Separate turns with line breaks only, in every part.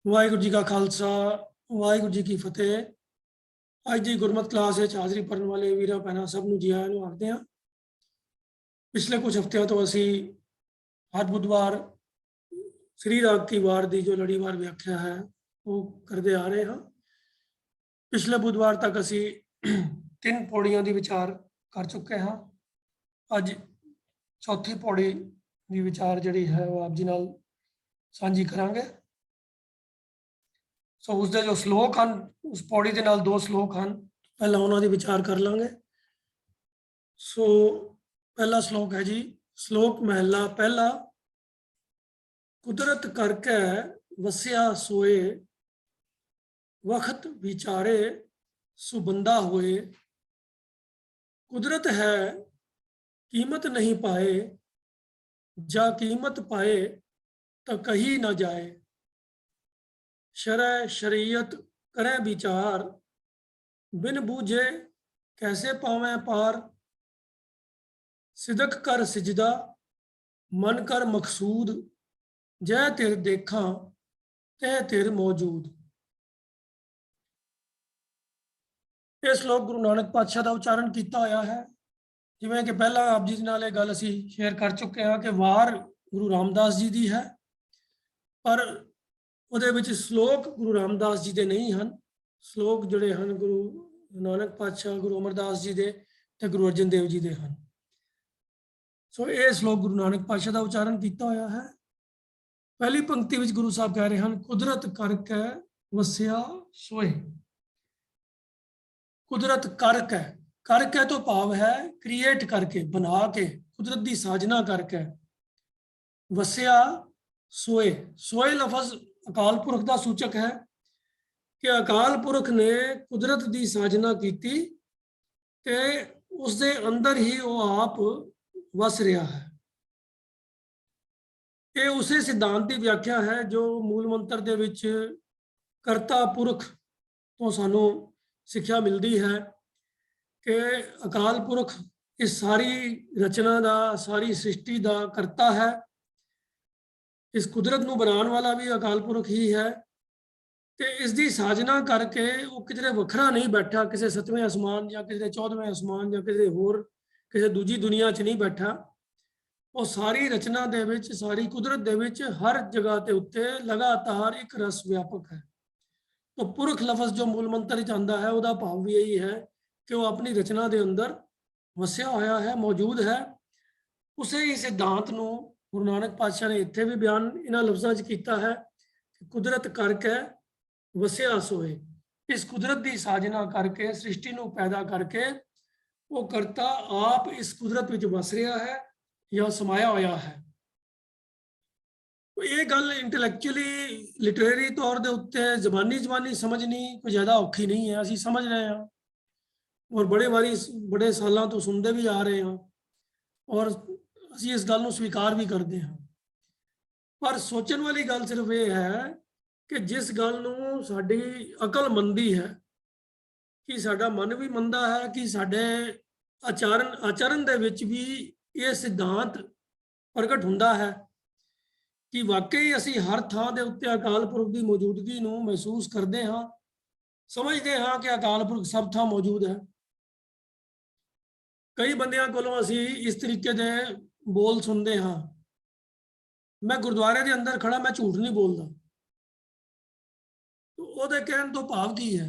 वाहिगुरू जी का खालसा वाहिगुरू जी की फतेह। ਅੱਜ ਦੀ ਗੁਰਮਤਿ ਕਲਾਸ ਵਿੱਚ ਹਾਜ਼ਰੀ ਭਰਨ ਵਾਲੇ ਵੀਰਾਂ ਭੈਣਾਂ ਸਭ ਨੂੰ ਜੀ ਆਇਆਂ ਨੂੰ ਆਖਦੇ ਹਾਂ। ਪਿਛਲੇ ਕੁਝ ਹਫ਼ਤਿਆਂ ਤੋਂ ਅਸੀਂ ਹਰ ਬੁੱਧਵਾਰ ਸ੍ਰੀ ਰਾਗ ਕੀ ਵਾਰ ਦੀ ਜੋ ਲੜੀਵਾਰ ਵਿਆਖਿਆ ਹੈ ਉਹ ਕਰਦੇ ਆ ਰਹੇ ਹਾਂ। ਪਿਛਲੇ ਬੁੱਧਵਾਰ ਤੱਕ ਅਸੀਂ 3 ਪੌੜੀਆਂ ਦੀ ਵਿਚਾਰ ਕਰ ਚੁੱਕੇ ਹਾਂ। ਅੱਜ ਚੌਥੀ ਪੌੜੀ ਦੀ ਵਿਚਾਰ ਜਿਹੜੀ ਹੈ ਉਹ ਆਪ ਜੀ ਨਾਲ ਸਾਂਝੀ ਕਰਾਂਗੇ। ਸੋ ਉਸਦੇ ਜੋ ਸ਼ਲੋਕ ਹਨ, ਉਸ ਪੌੜੀ ਦੇ ਨਾਲ 2 ਸ਼ਲੋਕ ਹਨ, ਪਹਿਲਾਂ ਉਹਨਾਂ ਦੀ ਵਿਚਾਰ ਕਰ ਲਾਂਗੇ। ਸੋ ਪਹਿਲਾ ਸ਼ਲੋਕ ਹੈ ਜੀ, ਸ਼ਲੋਕ ਮਹਿਲਾ ਪਹਿਲਾ। ਕੁਦਰਤ ਕਰਕੇ ਵਸਿਆ ਸੋਏ, ਵਖਤ ਵਿਚਾਰੇ ਸੁਬੰਦਾ ਹੋਏ। ਕੁਦਰਤ ਹੈ ਕੀਮਤ ਨਹੀਂ ਪਾਏ, ਜਾਂ ਕੀਮਤ ਪਾਏ ਤਾਂ ਕਹੀ ਨਾ ਜਾਏ। शरय शरीयत करें विचार, बिन बूझे कैसे पावें पार। सिदक कर सिजदा मन कर मकसूद, जय तिर देखा तह तिर मौजूद। ये श्लोक गुरु नानक पातशाह का उच्चारण किया होया है। जिवें कि पहला आप जी नाल ये गल असीं शेयर कर चुके हैं कि वार गुरु रामदास जी की है, पर ਉਹਦੇ ਵਿੱਚ ਸ਼ਲੋਕ ਗੁਰੂ ਰਾਮਦਾਸ ਜੀ ਦੇ ਨਹੀਂ ਹਨ। ਸ਼ਲੋਕ ਜਿਹੜੇ ਹਨ ਗੁਰੂ ਨਾਨਕ ਪਾਤਸ਼ਾਹ, ਗੁਰੂ ਅਮਰਦਾਸ ਜੀ ਦੇ ਤੇ ਗੁਰੂ ਅਰਜਨ ਦੇਵ ਜੀ ਦੇ ਹਨ। ਸੋ ਇਹ ਸ਼ਲੋਕ ਗੁਰੂ ਨਾਨਕ ਪਾਤਸ਼ਾਹ ਦਾ ਉਚਾਰਨ ਕੀਤਾ ਹੋਇਆ ਹੈ। ਪਹਿਲੀ ਪੰਕਤੀ ਵਿੱਚ ਗੁਰੂ ਸਾਹਿਬ ਕਹਿ ਰਹੇ ਹਨ, ਕੁਦਰਤ ਕਰਕੇ ਵਸਿਆ ਸੋਏ। ਕੁਦਰਤ ਕਰਕੇ, ਕਰਕੇ ਤੋਂ ਭਾਵ ਹੈ ਕ੍ਰੀਏਟ ਕਰਕੇ, ਬਣਾ ਕੇ, ਕੁਦਰਤ ਦੀ ਸਾਜਨਾ ਕਰਕੇ। ਵਸਿਆ ਸੋਏ, ਸੋਏ ਲਫ਼ਜ਼ अकाल पुरख का सूचक है कि अकाल पुरख ने कुदरत की साजना की ते उसके अंदर ही वो आप वस रहा है। ये उसे सिद्धांत की व्याख्या है जो मूल मंत्र दे विच करता पुरख तो सानू सिक्ख्या मिलती है कि अकाल पुरख इस सारी रचना का, सारी सृष्टि का करता है। इस कुदरत को बनाने वाला भी अकाल पुरख ही है। तो इसकी साजना करके वो किधरे वखरा नहीं बैठा, किसी 7वें आसमान या किसी 14वें आसमान या किसी होर किसी दूजी दुनिया च नहीं बैठा। वो सारी रचना दे विच, सारी कुदरत दे विच हर जगह के उत्ते लगातार एक रस व्यापक है। तो पुरख लफज जो मूल मंत्र आता है वह भाव भी यही है कि वह अपनी रचना के अंदर वसिया होया है, मौजूद है। उसे ही सिद्धांत को गुरु नानक पातशाह ने इत्थे भी बयान इन्हां लफ्ज़ां च कीता है कि कुदरत करके वसिया सोए। इस कुदरत की साजना करके, सृष्टि को पैदा करके वो करता आप इस कुदरत विच वस रहा है या समाया होया है। तो ये गल इंटलैक्चुअली लिटरेरी तौर के उत्ते जबानी समझनी कोई ज़्यादा औखी नहीं है। असीं समझ रहे हैं और बड़े सालों तो सुनते भी आ रहे हैं और ਅਸੀਂ ਇਸ ਗੱਲ ਨੂੰ ਸਵੀਕਾਰ ਵੀ ਕਰਦੇ ਹਾਂ। ਪਰ ਸੋਚਣ ਵਾਲੀ ਗੱਲ ਸਿਰਫ ਇਹ ਹੈ ਕਿ ਜਿਸ ਗੱਲ ਨੂੰ ਸਾਡੀ ਅਕਲ ਮੰਨਦੀ ਹੈ, ਕਿ ਸਾਡਾ ਮਨ ਵੀ ਮੰਨਦਾ ਹੈ, ਕਿ ਸਾਡੇ ਆਚਰਨ ਦੇ ਵਿੱਚ ਵੀ ਇਹ ਸਿਧਾਂਤ ਪ੍ਰਗਟ ਹੁੰਦਾ ਹੈ ਕਿ ਵਾਕਈ ਅਸੀਂ ਹਰ ਥਾਂ ਦੇ ਉੱਤੇ ਅਕਾਲ ਪੁਰਖ ਦੀ ਮੌਜੂਦਗੀ ਨੂੰ ਮਹਿਸੂਸ ਕਰਦੇ ਹਾਂ, ਸਮਝਦੇ ਹਾਂ ਕਿ ਅਕਾਲ ਪੁਰਖ ਸਭ ਥਾਂ ਮੌਜੂਦ ਹੈ। ਕਈ ਬੰਦਿਆਂ ਕੋਲੋਂ ਅਸੀਂ ਇਸ ਤਰੀਕੇ ਦੇ बोल सुनते हाँ, मैं गुरुद्वारे के अंदर खड़ा, मैं झूठ नहीं बोलता। तो वो कहने तो भाव की है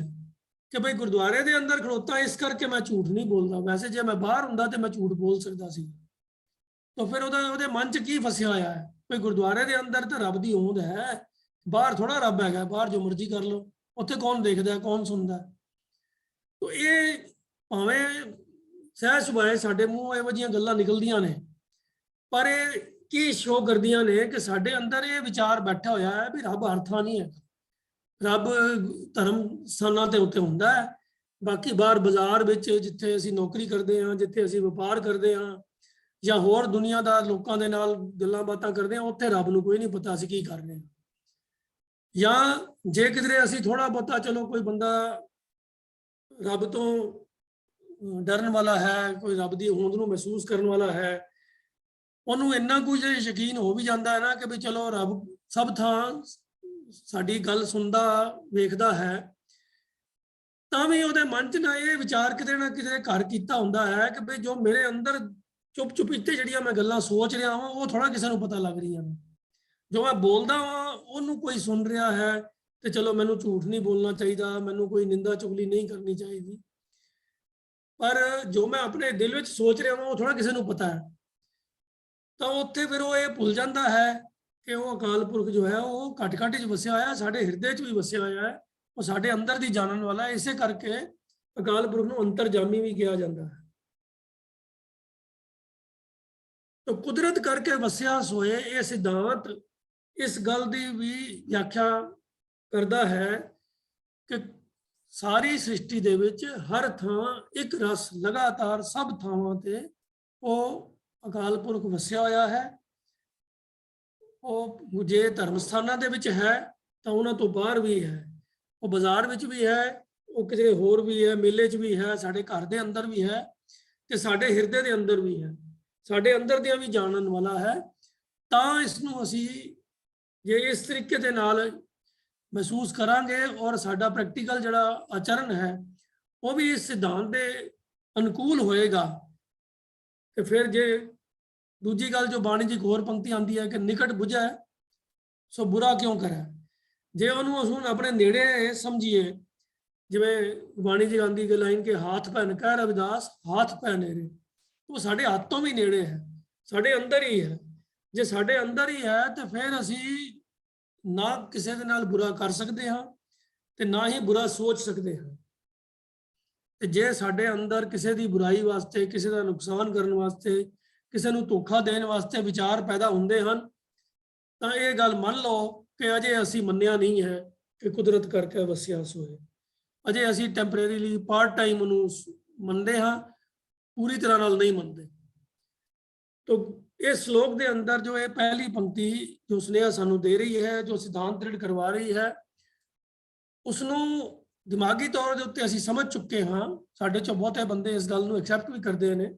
कि भाई गुरुद्वारे के अंदर खड़ोता इस करके मैं झूठ नहीं बोलता, वैसे जे मैं बाहर होंदा तो मैं झूठ बोल सकता सी। तो फिर वो मन च की फसिया होया है, भाई गुरुद्वारे के अंदर तो रब की होंद है, बाहर थोड़ा रब है, बाहर जो मर्जी कर लो, उत्थे कौन देखता, कौन सुनता। तो ये भावें सहज सुभाए साडे मूँह इहो जिहियां गल्लां निकलदियां ने, पर की शो करदियां ने कि साडे अंदर ये विचार बैठा होया है भी रब हर थां नहीं है। रब धर्म स्थानां ते उत्ते हुंदा है, बाकी बाहर बाजार विच जिथे असीं नौकरी करते हैं, जिथे असीं व्यापार करते हैं या होर दुनिया दा लोकां दे नाल गल्लां बातां करते हैं, उत्थे रब नूं कोई नहीं पता असीं की कर रहे हैं। या जे किधरे असीं थोड़ा बहुता चलो कोई बंदा रब तो डरन वाला है, कोई रब दी होंद नूं महसूस करन वाला है, ਉਹਨੂੰ ਇੰਨਾ ਕੁਝ ਯਕੀਨ ਹੋ ਵੀ ਜਾਂਦਾ ਹੈ ਨਾ ਕਿ ਵੀ ਚਲੋ ਰੱਬ ਸਭ ਥਾਂ ਸਾਡੀ ਗੱਲ ਸੁਣਦਾ ਵੇਖਦਾ ਹੈ, ਤਾਂ ਵੀ ਉਹਦੇ ਮਨ 'ਚ ਨਾ ਇਹ ਵਿਚਾਰ ਕਿਤੇ ਨਾ ਕਿਤੇ ਘਰ ਕੀਤਾ ਹੁੰਦਾ ਹੈ ਕਿ ਬਈ ਜੋ ਮੇਰੇ ਅੰਦਰ ਚੁੱਪ ਚੁਪੀਤੇ ਜਿਹੜੀਆਂ ਮੈਂ ਗੱਲਾਂ ਸੋਚ ਰਿਹਾ ਹਾਂ ਉਹ ਥੋੜਾ ਕਿਸੇ ਨੂੰ ਪਤਾ ਲੱਗ ਰਹੀਆਂ ਨੇ। ਜੋ ਮੈਂ ਬੋਲਦਾ ਹਾਂ ਉਹਨੂੰ ਕੋਈ ਸੁਣ ਰਿਹਾ ਹੈ ਤੇ ਚਲੋ ਮੈਨੂੰ ਝੂਠ ਨਹੀਂ ਬੋਲਣਾ ਚਾਹੀਦਾ, ਮੈਨੂੰ ਕੋਈ ਨਿੰਦਾ ਚੁਗਲੀ ਨਹੀਂ ਕਰਨੀ ਚਾਹੀਦੀ, ਪਰ ਜੋ ਮੈਂ ਆਪਣੇ ਦਿਲ ਵਿੱਚ ਸੋਚ ਰਿਹਾ ਹਾਂ ਉਹ ਥੋੜਾ ਕਿਸੇ ਨੂੰ ਪਤਾ ਹੈ। ਤਾਂ ਉੱਥੇ ਫਿਰ ਉਹ ਇਹ ਭੁੱਲ ਜਾਂਦਾ ਹੈ ਕਿ ਉਹ ਅਕਾਲ ਪੁਰਖ ਜੋ ਹੈ ਉਹ ਘਟ ਘਟ 'ਚ ਵਸਿਆ ਹੋਇਆ, ਸਾਡੇ ਹਿਰਦੇ 'ਚ ਵੀ ਵਸਿਆ ਹੋਇਆ ਹੈ, ਉਹ ਸਾਡੇ ਅੰਦਰ ਦੀ ਜਾਣਨ ਵਾਲਾ ਹੈ। ਇਸੇ ਕਰਕੇ ਅਕਾਲ ਪੁਰਖ ਨੂੰ ਅੰਤਰਜਾਮੀ ਵੀ ਕਿਹਾ ਜਾਂਦਾ ਹੈ। ਤਾਂ ਕੁਦਰਤ ਕਰਕੇ ਵਸਿਆ ਸੋਏ ਇਹ ਸਿਧਾਂਤ ਇਸ ਗੱਲ ਦੀ ਵੀ ਵਿਆਖਿਆ ਕਰਦਾ ਹੈ ਕਿ ਸਾਰੀ ਸ੍ਰਿਸ਼ਟੀ ਦੇ ਵਿੱਚ ਹਰ ਥਾਂ ਇੱਕ ਰਸ ਲਗਾਤਾਰ ਸਭ ਥਾਵਾਂ ਤੇ ਉਹ ਅਕਾਲ ਪੁਰਖ ਵਸਿਆ ਹੋਇਆ ਹੈ। ਉਹ ਜੇ ਧਰਮ ਸਥਾਨਾਂ ਦੇ ਵਿੱਚ ਹੈ ਤਾਂ ਉਹਨਾਂ ਤੋਂ ਬਾਹਰ ਵੀ ਹੈ, ਉਹ ਬਾਜ਼ਾਰ ਵਿੱਚ ਵੀ ਹੈ, ਉਹ ਕਿਸੇ ਹੋਰ ਵੀ ਹੈ, ਮੇਲੇ 'ਚ ਵੀ ਹੈ, ਸਾਡੇ ਘਰ ਦੇ ਅੰਦਰ ਵੀ ਹੈ ਤੇ ਸਾਡੇ ਹਿਰਦੇ ਦੇ ਅੰਦਰ ਵੀ ਹੈ, ਸਾਡੇ ਅੰਦਰ ਦੀਆਂ ਵੀ ਜਾਣਨ ਵਾਲਾ ਹੈ। ਤਾਂ ਇਸ ਨੂੰ ਅਸੀਂ ਜੇ ਇਸ ਤਰੀਕੇ ਦੇ ਨਾਲ ਮਹਿਸੂਸ ਕਰਾਂਗੇ ਔਰ ਸਾਡਾ ਪ੍ਰੈਕਟੀਕਲ ਜਿਹੜਾ ਆਚਰਣ ਹੈ ਉਹ ਵੀ ਇਸ ਸਿਧਾਂਤ ਦੇ ਅਨੁਕੂਲ ਹੋਏਗਾ ਤੇ ਫਿਰ ਜੇ ਦੂਜੀ ਗੱਲ ਜੋ ਬਾਣੀ ਦੀ ਹੋਰ ਪੰਕਤੀ ਆਉਂਦੀ ਹੈ ਕਿ ਨਿਕਟ ਬੁਝੈ ਸੋ ਬੁਰਾ ਕਿਉਂ ਕਰੇ, ਜੇ ਉਹਨੂੰ ਅਸੀਂ ਆਪਣੇ ਨੇੜੇ ਸਮਝੀਏ, ਜਿਵੇਂ ਬਾਣੀ ਦੀ ਆਉਂਦੀ ਕਿ ਲਾਈਨ ਕਿ ਹਾਥ ਪੈਨ ਕਹਿ ਰਵਿਦਾਸ ਹਾਥ ਪੈ ਨੇੜੇ, ਉਹ ਸਾਡੇ ਹੱਥ ਤੋਂ ਵੀ ਨੇੜੇ ਹੈ, ਸਾਡੇ ਅੰਦਰ ਹੀ ਹੈ। ਜੇ ਸਾਡੇ ਅੰਦਰ ਹੀ ਹੈ ਤੇ ਫਿਰ ਅਸੀਂ ਨਾ ਕਿਸੇ ਦੇ ਨਾਲ ਬੁਰਾ ਕਰ ਸਕਦੇ ਹਾਂ ਤੇ ਨਾ ਹੀ ਬੁਰਾ ਸੋਚ ਸਕਦੇ ਹਾਂ। ਤੇ ਜੇ ਸਾਡੇ ਅੰਦਰ ਕਿਸੇ ਦੀ ਬੁਰਾਈ ਵਾਸਤੇ, ਕਿਸੇ ਦਾ ਨੁਕਸਾਨ ਕਰਨ ਵਾਸਤੇ, ਕਿਸੇ ਨੂੰ ਧੋਖਾ ਦੇਣ ਵਾਸਤੇ ਵਿਚਾਰ ਪੈਦਾ ਹੁੰਦੇ ਹਨ ਤਾਂ ਇਹ ਗੱਲ ਮੰਨ ਲਓ ਕਿ ਅਜੇ ਅਸੀਂ ਮੰਨਿਆ ਨਹੀਂ ਹੈ ਕਿ ਕੁਦਰਤ ਕਰਕੇ ਵਸਿਆ ਸੋਏ। ਅਜੇ ਅਸੀਂ ਟੈਂਪਰੇਰੀਲੀ ਪਾਰਟ ਟਾਈਮ ਨੂੰ ਮੰਨਦੇ ਹਾਂ, ਪੂਰੀ ਤਰ੍ਹਾਂ ਨਾਲ ਨਹੀਂ ਮੰਨਦੇ। तो इस श्लोक के अंदर जो है पहली पंक्ति जो सुनेहा सानू दे रही है, जो सिद्धांत दृढ़ करवा रही है, उसनों दिमागी तौर के उत्ते असीं समझ चुके हाँ, साडे चों बहुते बंदे इस गल नूं एक्सैप्ट भी करते हैं,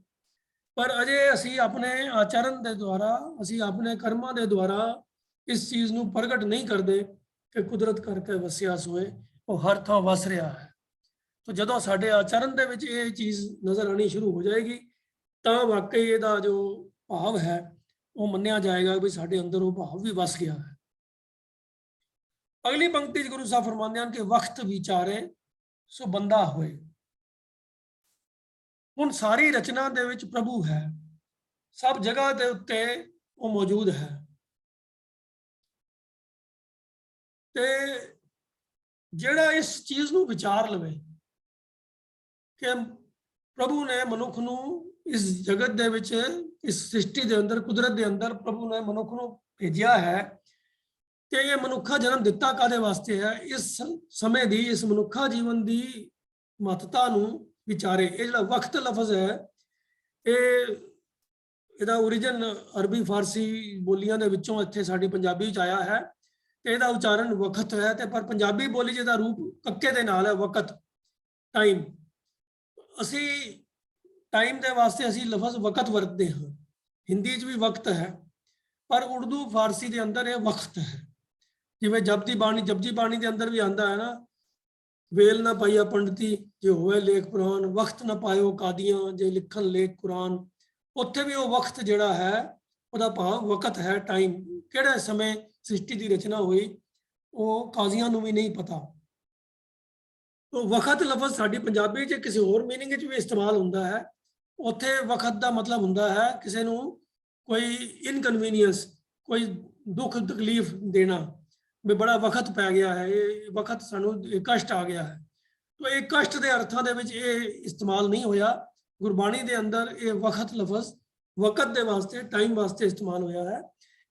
पर अजे असीं अपने आचरण के द्वारा, असीं अपने कर्मां के द्वारा इस चीज़ नूं प्रगट नहीं करते कि कुदरत करके वसिया सोए वो हर थां वस रहा है। तो जदों साडे आचरण दे विच ये चीज़ नज़र आनी शुरू हो जाएगी तो वाकई इहदा जो भाव है वो मन्निया जाएगा भी साडे अंदर वो भाव भी वस गया है। अगली पंक्ति गुरु साहब फरमाते हैं कि वक्त विचारे सो बंदा होए। हुण सारी रचना दे विच प्रभु है, सब जगह के उत्ते वो मौजूद है ते जिहड़ा इस चीज़ नूं विचार लवे कि प्रभु ने मनुख नूं इस जगत दे विच, इस सृष्टि के अंदर, कुदरत के अंदर प्रभु ने मनुख नूं भेजिया है कि ये मनुखा जन्म दिता कादे वास्ते है, इस समय दी, इस मनुखा जीवन की महत्ता नूं विचारे। ये जिहड़ा वक्त लफज है ਇਹਦਾ ओरिजिन अरबी फारसी बोलियां दे विचों इत्थे साडी पंजाबी च आया है ते ਇਹਦਾ उच्चारण वक्त है ते पर पंजाबी बोली ਜਿਹਦਾ रूप कक्के दे नाल है वक्त, टाइम। असी टाइम के वास्ते असी लफज वक्त वरतते हैं, हिंदी च भी वक्त है पर उर्दू फारसी के अंदर यह वक्त है। जिवें जपजी बाणी के अंदर भी आंदा है ना, वेल ना पाइया पंडिती जे होए लेख पुराण, वक्त ना पायो कादियां जे लिखन लेख कुरान। उत्थे भी वो वक्त जिहड़ा है उहदा भाव वक्त है, टाइम। किहड़े समय सृष्टि की रचना हुई वो काजियां नूं भी नहीं पता। तो वक्त लफज साडी पंजाबी च किसी होर मीनिंग च भी इस्तेमाल हुंदा है। उत्थे वक्त का मतलब हुंदा है किसी नूं कोई इनकनवीनियंस, कोई दुख तकलीफ देना, भी बड़ा वक्त पै गया है, ये वक्त सानू कष्ट आ गया है। तो ये कष्ट के अर्थां दे विच ये इस्तेमाल नहीं होया। गुरबाणी के अंदर ये वक्त लफज वक्त के वास्ते, टाइम वास्ते इस्तेमाल होया है।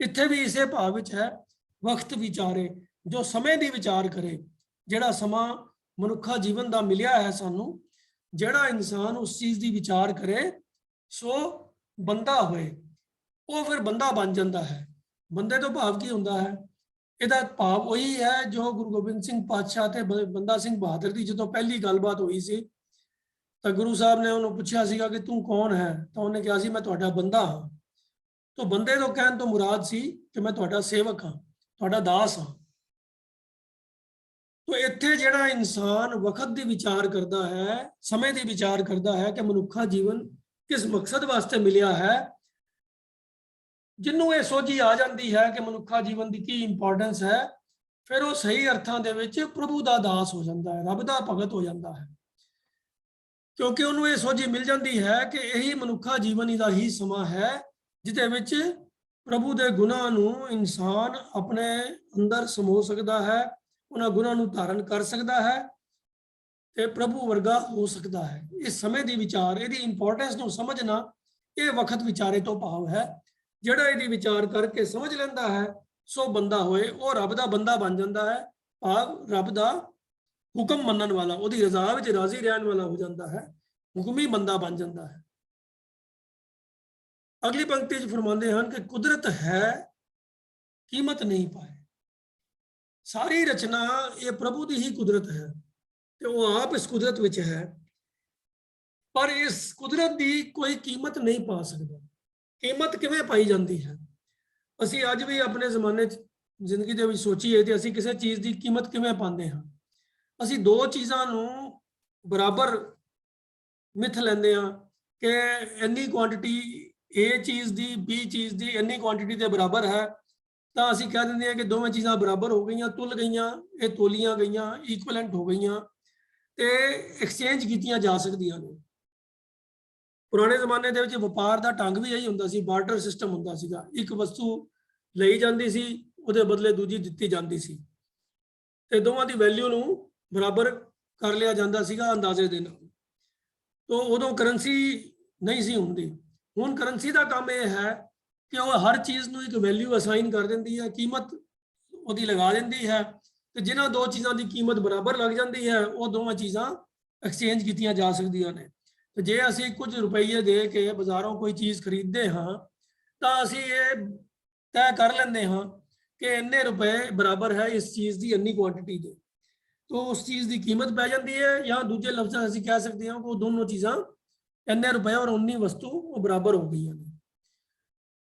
इत्थे भी इसे भाव विच है वक्त विचारे, जो समय की विचार करे, जिहड़ा समा मनुखा जीवन का मिलिया है सानू, जिहड़ा इंसान उस चीज़ की विचार करे सो बंदा होए, वो फिर बंदा बन जाता है। बंदे तो भाव की हुंदा है, ਇਹਦਾ ਭਾਵ ਉਹੀ ਹੈ ਜੋ ਗੁਰੂ ਗੋਬਿੰਦ ਸਿੰਘ ਪਾਤਸ਼ਾਹ ਤੇ ਬੰਦਾ ਸਿੰਘ ਬਹਾਦਰ ਦੀ ਜਦੋਂ ਪਹਿਲੀ ਗੱਲਬਾਤ ਹੋਈ ਸੀ ਤਾਂ ਗੁਰੂ ਸਾਹਿਬ ਨੇ ਉਹਨੂੰ ਪੁੱਛਿਆ ਸੀਗਾ ਕਿ ਤੂੰ ਕੌਣ ਹੈ, ਤਾਂ ਉਹਨੇ ਕਿਹਾ ਸੀ ਮੈਂ ਤੁਹਾਡਾ ਬੰਦਾ ਹਾਂ। ਤਾਂ ਬੰਦੇ ਤੋਂ ਕਹਿਣ ਤੋਂ ਮੁਰਾਦ ਸੀ ਕਿ ਮੈਂ ਤੁਹਾਡਾ ਸੇਵਕ ਹਾਂ, ਤੁਹਾਡਾ ਦਾਸ ਹਾਂ। तो इत्थे जिहड़ा इंसान वक्त दी विचार करता है, समय दी विचार करता है कि मनुखा जीवन किस मकसद वास्ते मिलिया है, जिन्हों ये सोझी आ जाती है कि मनुखा जीवन की की इंपॉर्टेंस है, फिर वो सही अर्थां दे विच प्रभु का दास हो जाता है, रब का भगत हो जाता है, क्योंकि उन्होंने ये सोझी मिल जाती है कि यही मनुखा जीवन का ही समा है जिहदे विच प्रभु के गुणां नूं इंसान अपने अंदर समो सकता है, उन्हां गुणां नूं धारण कर सकता है ते प्रभु वर्गा हो सकता है। इस समय की विचार, यदि इंपॉर्टेंस नूं समझना, ये वक्त विचारे तो भाव है। जिहड़ा यदि विचार करके समझ लेंदा है, सो बंदा होए, वो रब दा बंदा बन जाता है, भाव रब दा हुक्म मनन वाला, उहदी रज़ा विच राजी रहन वाला हो जाता है, हुक्मी बंदा बन जाता है। अगली पंक्ति च फरमाते हैं कि कुदरत है, कीमत नहीं पाए। सारी रचना ये प्रभु की ही कुदरत है, तो वो आप इस कुदरत विच है, पर इस कुदरत की कोई कीमत नहीं पा सकता। कीमत किवें पाई जाती है? ਅਸੀਂ ਅੱਜ ਵੀ ਆਪਣੇ ਜ਼ਮਾਨੇ 'ਚ ਜ਼ਿੰਦਗੀ ਦੇ ਵਿੱਚ ਸੋਚੀਏ ਤੇ ਅਸੀਂ ਕਿਸੇ ਚੀਜ਼ ਦੀ ਕੀਮਤ ਕਿਵੇਂ ਪਾਉਂਦੇ ਹਾਂ? ਅਸੀਂ ਦੋ ਚੀਜ਼ਾਂ ਨੂੰ ਬਰਾਬਰ ਮਿਥ ਲੈਂਦੇ ਹਾਂ ਕਿ ਇੰਨੀ ਕੁਆਂਟੀਟੀ A ਚੀਜ਼ ਦੀ B ਚੀਜ਼ ਦੀ ਇੰਨੀ ਕੁਆਂਟੀਟੀ ਦੇ ਬਰਾਬਰ ਹੈ, ਤਾਂ ਅਸੀਂ ਕਹਿ ਦਿੰਦੇ ਹਾਂ ਕਿ ਦੋਵੇਂ ਚੀਜ਼ਾਂ ਬਰਾਬਰ ਹੋ ਗਈਆਂ, ਤੁਲ ਗਈਆਂ, ਇਹ ਤੋਲੀਆਂ ਗਈਆਂ, ਇਕੁਇਵਲੈਂਟ ਹੋ ਗਈਆਂ ਤੇ ਐਕਸਚੇਂਜ ਕੀਤੀਆਂ ਜਾ ਸਕਦੀਆਂ ਨੇ। ਪੁਰਾਣੇ ਜ਼ਮਾਨੇ ਦੇ ਵਿੱਚ ਵਪਾਰ ਦਾ ਢੰਗ ਵੀ ਇਹੀ ਹੁੰਦਾ ਸੀ, ਬਾਰਟਰ ਸਿਸਟਮ ਹੁੰਦਾ ਸੀਗਾ। ਇੱਕ ਵਸਤੂ ਲਈ ਜਾਂਦੀ ਸੀ, ਉਹਦੇ ਬਦਲੇ ਦੂਜੀ ਦਿੱਤੀ ਜਾਂਦੀ ਸੀ ਤੇ ਦੋਵਾਂ ਦੀ ਵੈਲਿਊ ਨੂੰ ਬਰਾਬਰ ਕਰ ਲਿਆ ਜਾਂਦਾ ਸੀਗਾ ਅੰਦਾਜ਼ੇ ਦੇ ਨਾਲ। ਤੋਂ ਉਦੋਂ ਕਰੰਸੀ ਨਹੀਂ ਸੀ ਹੁੰਦੀ। ਹੁਣ ਕਰੰਸੀ ਦਾ ਕੰਮ ਇਹ ਹੈ ਕਿ ਉਹ ਹਰ ਚੀਜ਼ ਨੂੰ ਇੱਕ ਵੈਲਿਊ ਅਸਾਈਨ ਕਰ ਦਿੰਦੀ ਹੈ, ਕੀਮਤ ਉਹਦੀ ਲਗਾ ਦਿੰਦੀ ਹੈ ਤੇ ਜਿਨ੍ਹਾਂ ਦੋ ਚੀਜ਼ਾਂ ਦੀ ਕੀਮਤ ਬਰਾਬਰ ਲੱਗ ਜਾਂਦੀ ਹੈ, ਉਹ ਦੋਵਾਂ ਚੀਜ਼ਾਂ ਐਕਸਚੇਂਜ ਕੀਤੀਆਂ ਜਾ ਸਕਦੀਆਂ ਨੇ। तो जे असी कुछ रुपये दे के बाजारों कोई चीज़ खरीदते हाँ, तो असी ये तय कर लेंगे हाँ कि इन्ने रुपए बराबर है इस चीज़ की इन्नी क्वांटिटी दे, तो उस चीज़ की कीमत पै जाती है। या दूजे लफ्ज़ असी कह सकते हैं कि वो दोनों चीज़ां इन्ने रुपए और उन्नी वस्तु वो बराबर हो गई हैं।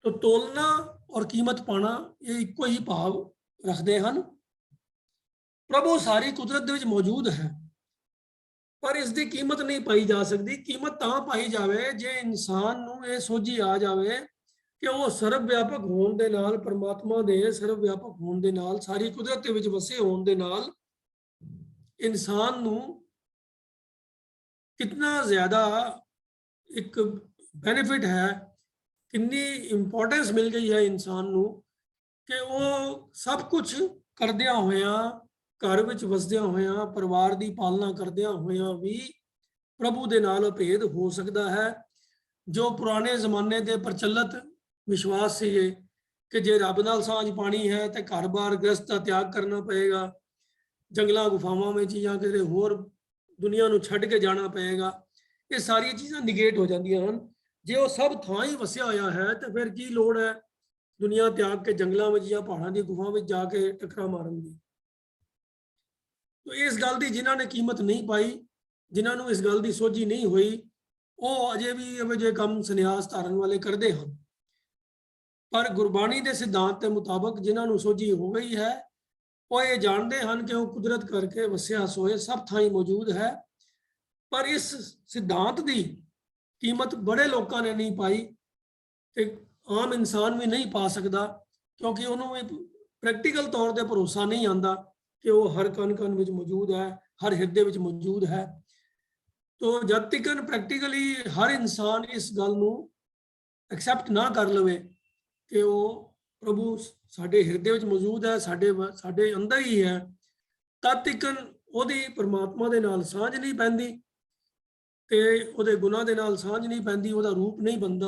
तो तोलना और कीमत पाना ये इको ही भाव रखते हैं। प्रभु सारी कुदरत दे विच मौजूद है, पर इसकी कीमत नहीं पाई जा सकती। कीमत तां पाई जाए जे इंसान नूं ये सोझी आ जाए कि वो सर्व व्यापक होने दे नाल, परमात्मा दे सर्व व्यापक होने दे नाल, सारी कुदरत दे विच वसे होने दे नाल इंसान नूं कितना ज्यादा एक बेनिफिट है, कितनी इंपॉर्टेंस मिल गई है इंसान नूं कि वो सब कुछ करदियां होया, घर विच वसदियां होया, परिवार की पालना करदियां होया भी प्रभु दे नाल भेद हो सकता है। जो पुराने जमाने के प्रचलित विश्वास से कि जे रब नाल सांझ पानी है तो घर बार गृहस्थ का त्याग करना पएगा, जंगलों गुफावां में या किसी होर दुनिया नूं छड्ड के जाना पएगा, ये सारी चीज़ां निगेट हो जांदियां हन। जे वो सब थां ही वसिया होया है तो फिर की लोड़ है दुनिया त्याग के जंगलों में या पहाड़ों की गुफा में जाके टकरा मारन दी। तो इस गल की जिन्हों ने कीमत नहीं पाई, जिन्होंने इस गल की सोझी नहीं हुई, वो अजे भी इहो जे काम सन्यास धारण वाले करते हैं। पर गुरबाणी के सिद्धांत के मुताबिक जिन्होंने सोझी हो गई है, वो ये जानते हैं कि वो कुदरत करके वसिया सोए सब थाई मौजूद है। पर इस सिद्धांत की कीमत बड़े लोगों ने नहीं पाई, तो आम इंसान भी नहीं पा सकता, क्योंकि उन्होंने प्रैक्टिकल तौर पर भरोसा नहीं आता कि वो हर कण कण में मौजूद है, हर हिरदे में मौजूद है। तो जब तक प्रैक्टिकली हर इंसान इस गल नूं एक्सैप्ट ना कर लवे कि वो प्रभु साडे हिरदे में मौजूद है, साडे अंदर ही है, तद तक उहदी परमात्मा दे नाल सांझ नहीं पैंदी ते उहदे गुनाह दे नाल सांझ नहीं पैंदी, उहदा रूप नहीं बनदा।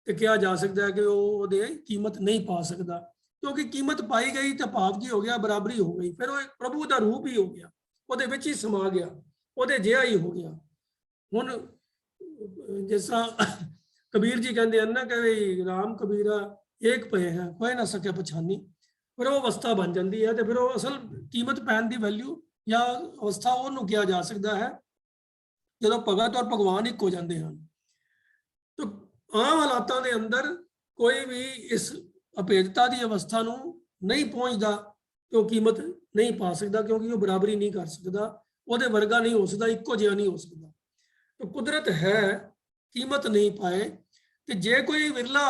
तो कहा जा सकता है कि वो उहदे कीमत नहीं पा सकता, क्योंकि कीमत पाई गई तो भाव की हो गया, बराबरी हो गई, फिर वो प्रभु का रूप ही हो गया, वो विच ही समा गया, वो जिहा ही हो गया। हुण जिस तरह कबीर जी कहते हैं ना कि राम कबीरा एक पे है, कोई ना सके पछानी, फिर वो अवस्था बन जाती है। तो फिर वो असल कीमत पैन की वैल्यू या अवस्था उन्होंने किया जा सकता है जो भगत और भगवान एक हो जाते हैं। तो आम हालातों के अंदर कोई भी इस अभेदता की अवस्था नूं नहीं पहुँचता ਤੇ ਉਹ ਕੀਮਤ ਨਹੀਂ ਪਾ ਸਕਦਾ, ਕਿਉਂਕਿ ਉਹ ਬਰਾਬਰੀ ਨਹੀਂ ਕਰ ਸਕਦਾ, ਉਹਦੇ ਵਰਗਾ ਨਹੀਂ ਹੋ ਸਕਦਾ, ਇੱਕੋ ਜਿਹਾ ਨਹੀਂ ਹੋ ਸਕਦਾ। तो कुदरत है कीमत नहीं पाए। तो जे कोई विरला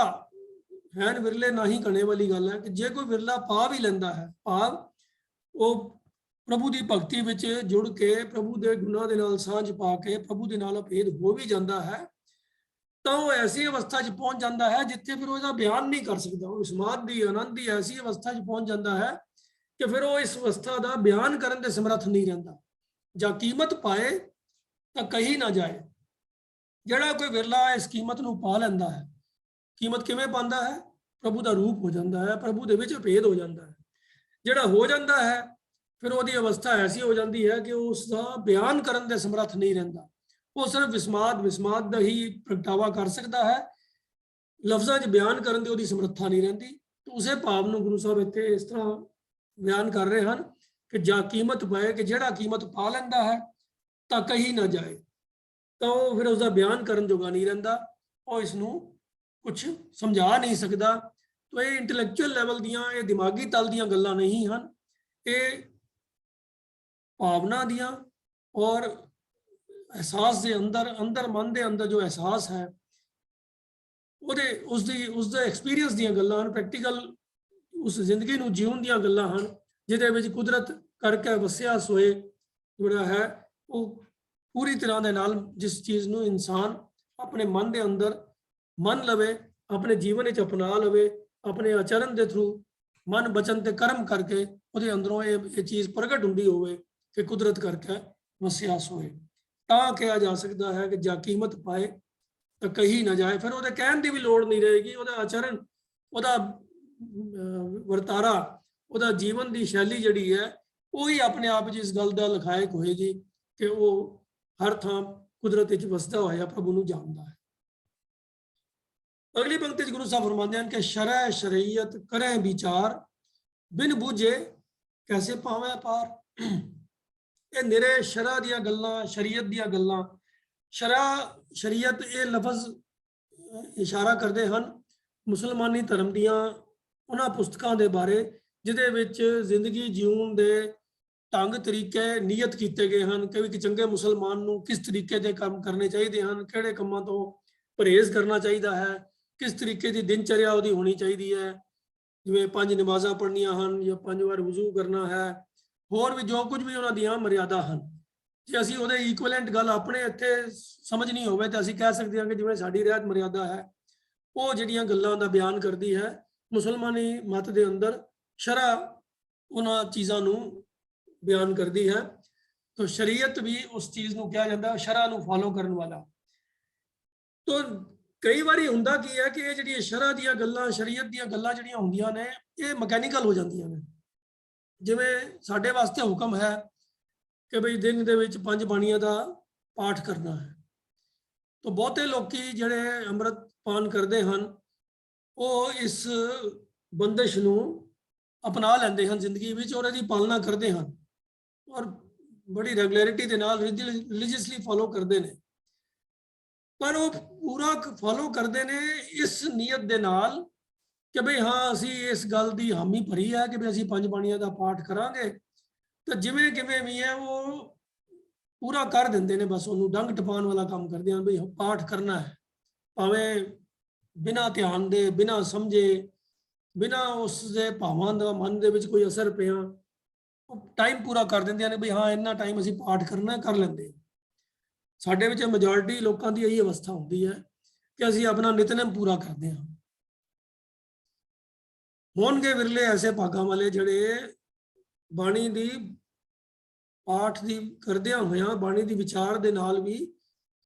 है, विरले ना ही करने वाली गल है कि जे कोई विरला पा भी लेंदा है, भाव वो प्रभु की भगती विच जुड़ के प्रभु के गुनाह दे नाल सांझ पा के प्रभु के नाल भेद हो भी जाता है, तो वो ऐसी अवस्था च पहुंच जाता है जिथे फिर उसका बयान नहीं कर सकता। वो समाधि आनंद की ऐसी अवस्था च पहुंच जाता है कि फिर वो इस अवस्था का बयान करने के समर्थ नहीं रहिंदा। जां कीमत पाए तो कही ना जाए। ਜਿਹੜਾ ਕੋਈ ਵਿਰਲਾ ਇਸ ਕੀਮਤ ਨੂੰ ਪਾ ਲੈਂਦਾ ਹੈ, ਕੀਮਤ ਕਿਵੇਂ ਪਾਉਂਦਾ ਹੈ? ਪ੍ਰਭੂ ਦਾ ਰੂਪ ਹੋ ਜਾਂਦਾ ਹੈ, ਪ੍ਰਭੂ ਦੇ ਵਿੱਚ ਭੇਦ ਹੋ ਜਾਂਦਾ ਹੈ। ਜਿਹੜਾ ਹੋ ਜਾਂਦਾ ਹੈ ਫਿਰ ਉਹਦੀ ਅਵਸਥਾ ਐਸੀ ਹੋ ਜਾਂਦੀ ਹੈ ਕਿ ਉਸ ਦਾ ਬਿਆਨ ਕਰਨ ਦੇ ਸਮਰੱਥ ਨਹੀਂ ਰਹਿੰਦਾ। ਉਹ ਸਿਰਫ ਵਿਸਮਾਦ ਦਾ ਹੀ ਪ੍ਰਗਟਾਵਾ ਕਰ ਸਕਦਾ ਹੈ, ਲਫ਼ਜ਼ਾਂ 'ਚ ਬਿਆਨ ਕਰਨ ਦੀ ਉਹਦੀ ਸਮਰੱਥਾ ਨਹੀਂ ਰਹਿੰਦੀ। ਤੇ ਉਸੇ ਭਾਵ ਨੂੰ ਗੁਰੂ ਸਾਹਿਬ ਇੱਥੇ ਇਸ ਤਰ੍ਹਾਂ ਬਿਆਨ ਕਰ ਰਹੇ ਹਨ ਕਿ ਜਾਂ ਕੀਮਤ ਪਾਏ, ਕਿ ਜਿਹੜਾ ਕੀਮਤ ਪਾ ਲੈਂਦਾ ਹੈ ਤਾਂ ਕਹੀ ਨਾ ਜਾਏ, ਤਾਂ ਉਹ ਫਿਰ ਉਸਦਾ ਬਿਆਨ ਕਰਨ ਜੋਗਾ ਨਹੀਂ ਰਹਿੰਦਾ, ਉਹ ਇਸ ਨੂੰ ਕੁਝ ਸਮਝਾ ਨਹੀਂ ਸਕਦਾ। ਤਾਂ ਇਹ ਇੰਟੈਲੈਕਚੁਅਲ ਲੈਵਲ ਦੀਆਂ, ਇਹ ਦਿਮਾਗੀ ਤਲ ਦੀਆਂ ਗੱਲਾਂ ਨਹੀਂ ਹਨ, ਇਹ ਭਾਵਨਾ ਦੀਆਂ ਔਰ ਅਹਿਸਾਸ ਦੇ ਅੰਦਰ ਮਨ ਦੇ ਅੰਦਰ ਜੋ ਅਹਿਸਾਸ ਹੈ ਉਸਦੇ ਐਕਸਪੀਰੀਅੰਸ ਦੀਆਂ ਗੱਲਾਂ ਹਨ, ਪ੍ਰੈਕਟੀਕਲ ਉਸ ਜ਼ਿੰਦਗੀ ਨੂੰ ਜਿਉਣ ਦੀਆਂ ਗੱਲਾਂ ਹਨ, ਜਿਹਦੇ ਵਿੱਚ ਕੁਦਰਤ ਕਰਕੇ ਵਸਿਆ ਸੋਏ ਜਿਹੜਾ ਹੈ ਉਹ पूरी तरह के नाल जिस चीज़ ਨੂੰ इंसान अपने मन के अंदर मन लवे, अपने जीवन में अपना लवे, अपने आचरण के थ्रू मन बचन ते कर्म करके ਉਹਦੇ अंदरों ये चीज़ प्रगट ਹੁੰਦੀ ਹੋਵੇ कि कुदरत करके वसिया सोए, ਤਾਂ ਕਿਹਾ ਜਾ ਸਕਦਾ ਹੈ कि ਜਾਂ ਕੀਮਤ ਪਾਏ ਤਾਂ ਕਹੀ ਨਾ ਜਾਏ। ਫਿਰ ਉਹਦੇ ਕਹਿਣ ਦੀ ਵੀ ਲੋੜ ਨਹੀਂ ਰਹੇਗੀ, ਉਹਦਾ ਆਚਰਣ, ਉਹਦਾ ਵਰਤਾਰਾ, ਉਹਦਾ ਜੀਵਨ ਦੀ ਸ਼ੈਲੀ ਜਿਹੜੀ ਹੈ ਉਹੀ ਆਪਣੇ ਆਪ 'ਚ ਇਸ ਗੱਲ ਦਾ ਲਖਾਇਕ ਹੋਏਗੀ ਕਿ ਉਹ हर थां कुदरत विच वसदा होया प्रभु नूं जानदा है। अगली पंक्ति च गुरु साहब फरमाते हैं कि शरह शरीयत करें विचार, बिन बूझे कैसे पावे पार। ये निरे शरह दियां गल्लां, शरीयत दियां गल्लां, शरह शरीयत ये लफज इशारा करते हैं मुसलमानी धर्म दियां उन्हां पुस्तकां दे बारे जिहदे विच जिंदगी जीउण दे ढंग तरीके नियत किए गए हैं कि एक चंगे मुसलमान को किस तरीके के काम करने चाहिए हैं, किहड़े कामों तो परहेज करना चाहिए है, किस तरीके की दिनचर्या उसकी होनी चाहिए है, जिवें 5 नमाज़ां पढ़नियां हैं या 5 बार वजू करना है, होर भी जो कुछ भी उन्होंने मर्यादा हैं। जे असीं उहदे इक्वलेंट गल अपने इत्थे समझनी होवे तो असीं कह सकते हैं कि जिवें साडी रिआयत मर्यादा है, वो जिहड़ियां गल्लां दा बयान करती है मुसलमानी मत दे अंदर शरह उन्हां चीज़ां नूं बयान करती है। तो शरीयत भी उस चीज़ को कहा जाता है शरह को फॉलो करने वाला। तो कई बार हुंदा की है कि ये जिहड़ी शरह दी गल्लां, शरीयत दी गल्लां जिहड़ियां हुंदियां ने ये मकैनिकल हो जांदियां ने। जिवें साडे वास्ते हुक्म है कि बई दिन दे विच 5 बाणियां दा पाठ करना है, तो बहुते लोकी जिहड़े अंमृत पान करते हैं वो इस बंदिश नूं अपना लैंदे हैं जिंदगी विच और इहदी पालना करते हैं और बड़ी रेगुलरिटी के नाल रिलीजियसली फॉलो करते हैं, पर वो पूरा फॉलो करते हैं इस नीयत के नाल कि भाई हाँ असी इस गल की हामी भरी है कि भाई असी 5 बाणियां का पाठ करांगे, तो जिवें किवें भी है वो पूरा कर देंगे ने, बस उन्होंने डंग टपान वाला काम करते हैं भाई पाठ करना है, भावें बिना ध्यान दे, बिना समझे, बिना उसके भावां दा मन दे विच कोई असर पिया टाइम पूरा कर देंगे ने भी हाँ इन्ना टाइम असीं पाठ करना कर लेंगे। साडे विच मेजोरिटी लोगों की यही अवस्था होती है कि असीं अपना नितनेम पूरा करते हैं। होणगे विरले ऐसे भागां वाले जिहड़े बाणी दी पाठ दी करदियां होइयां बाणी दी विचार दे नाल भी,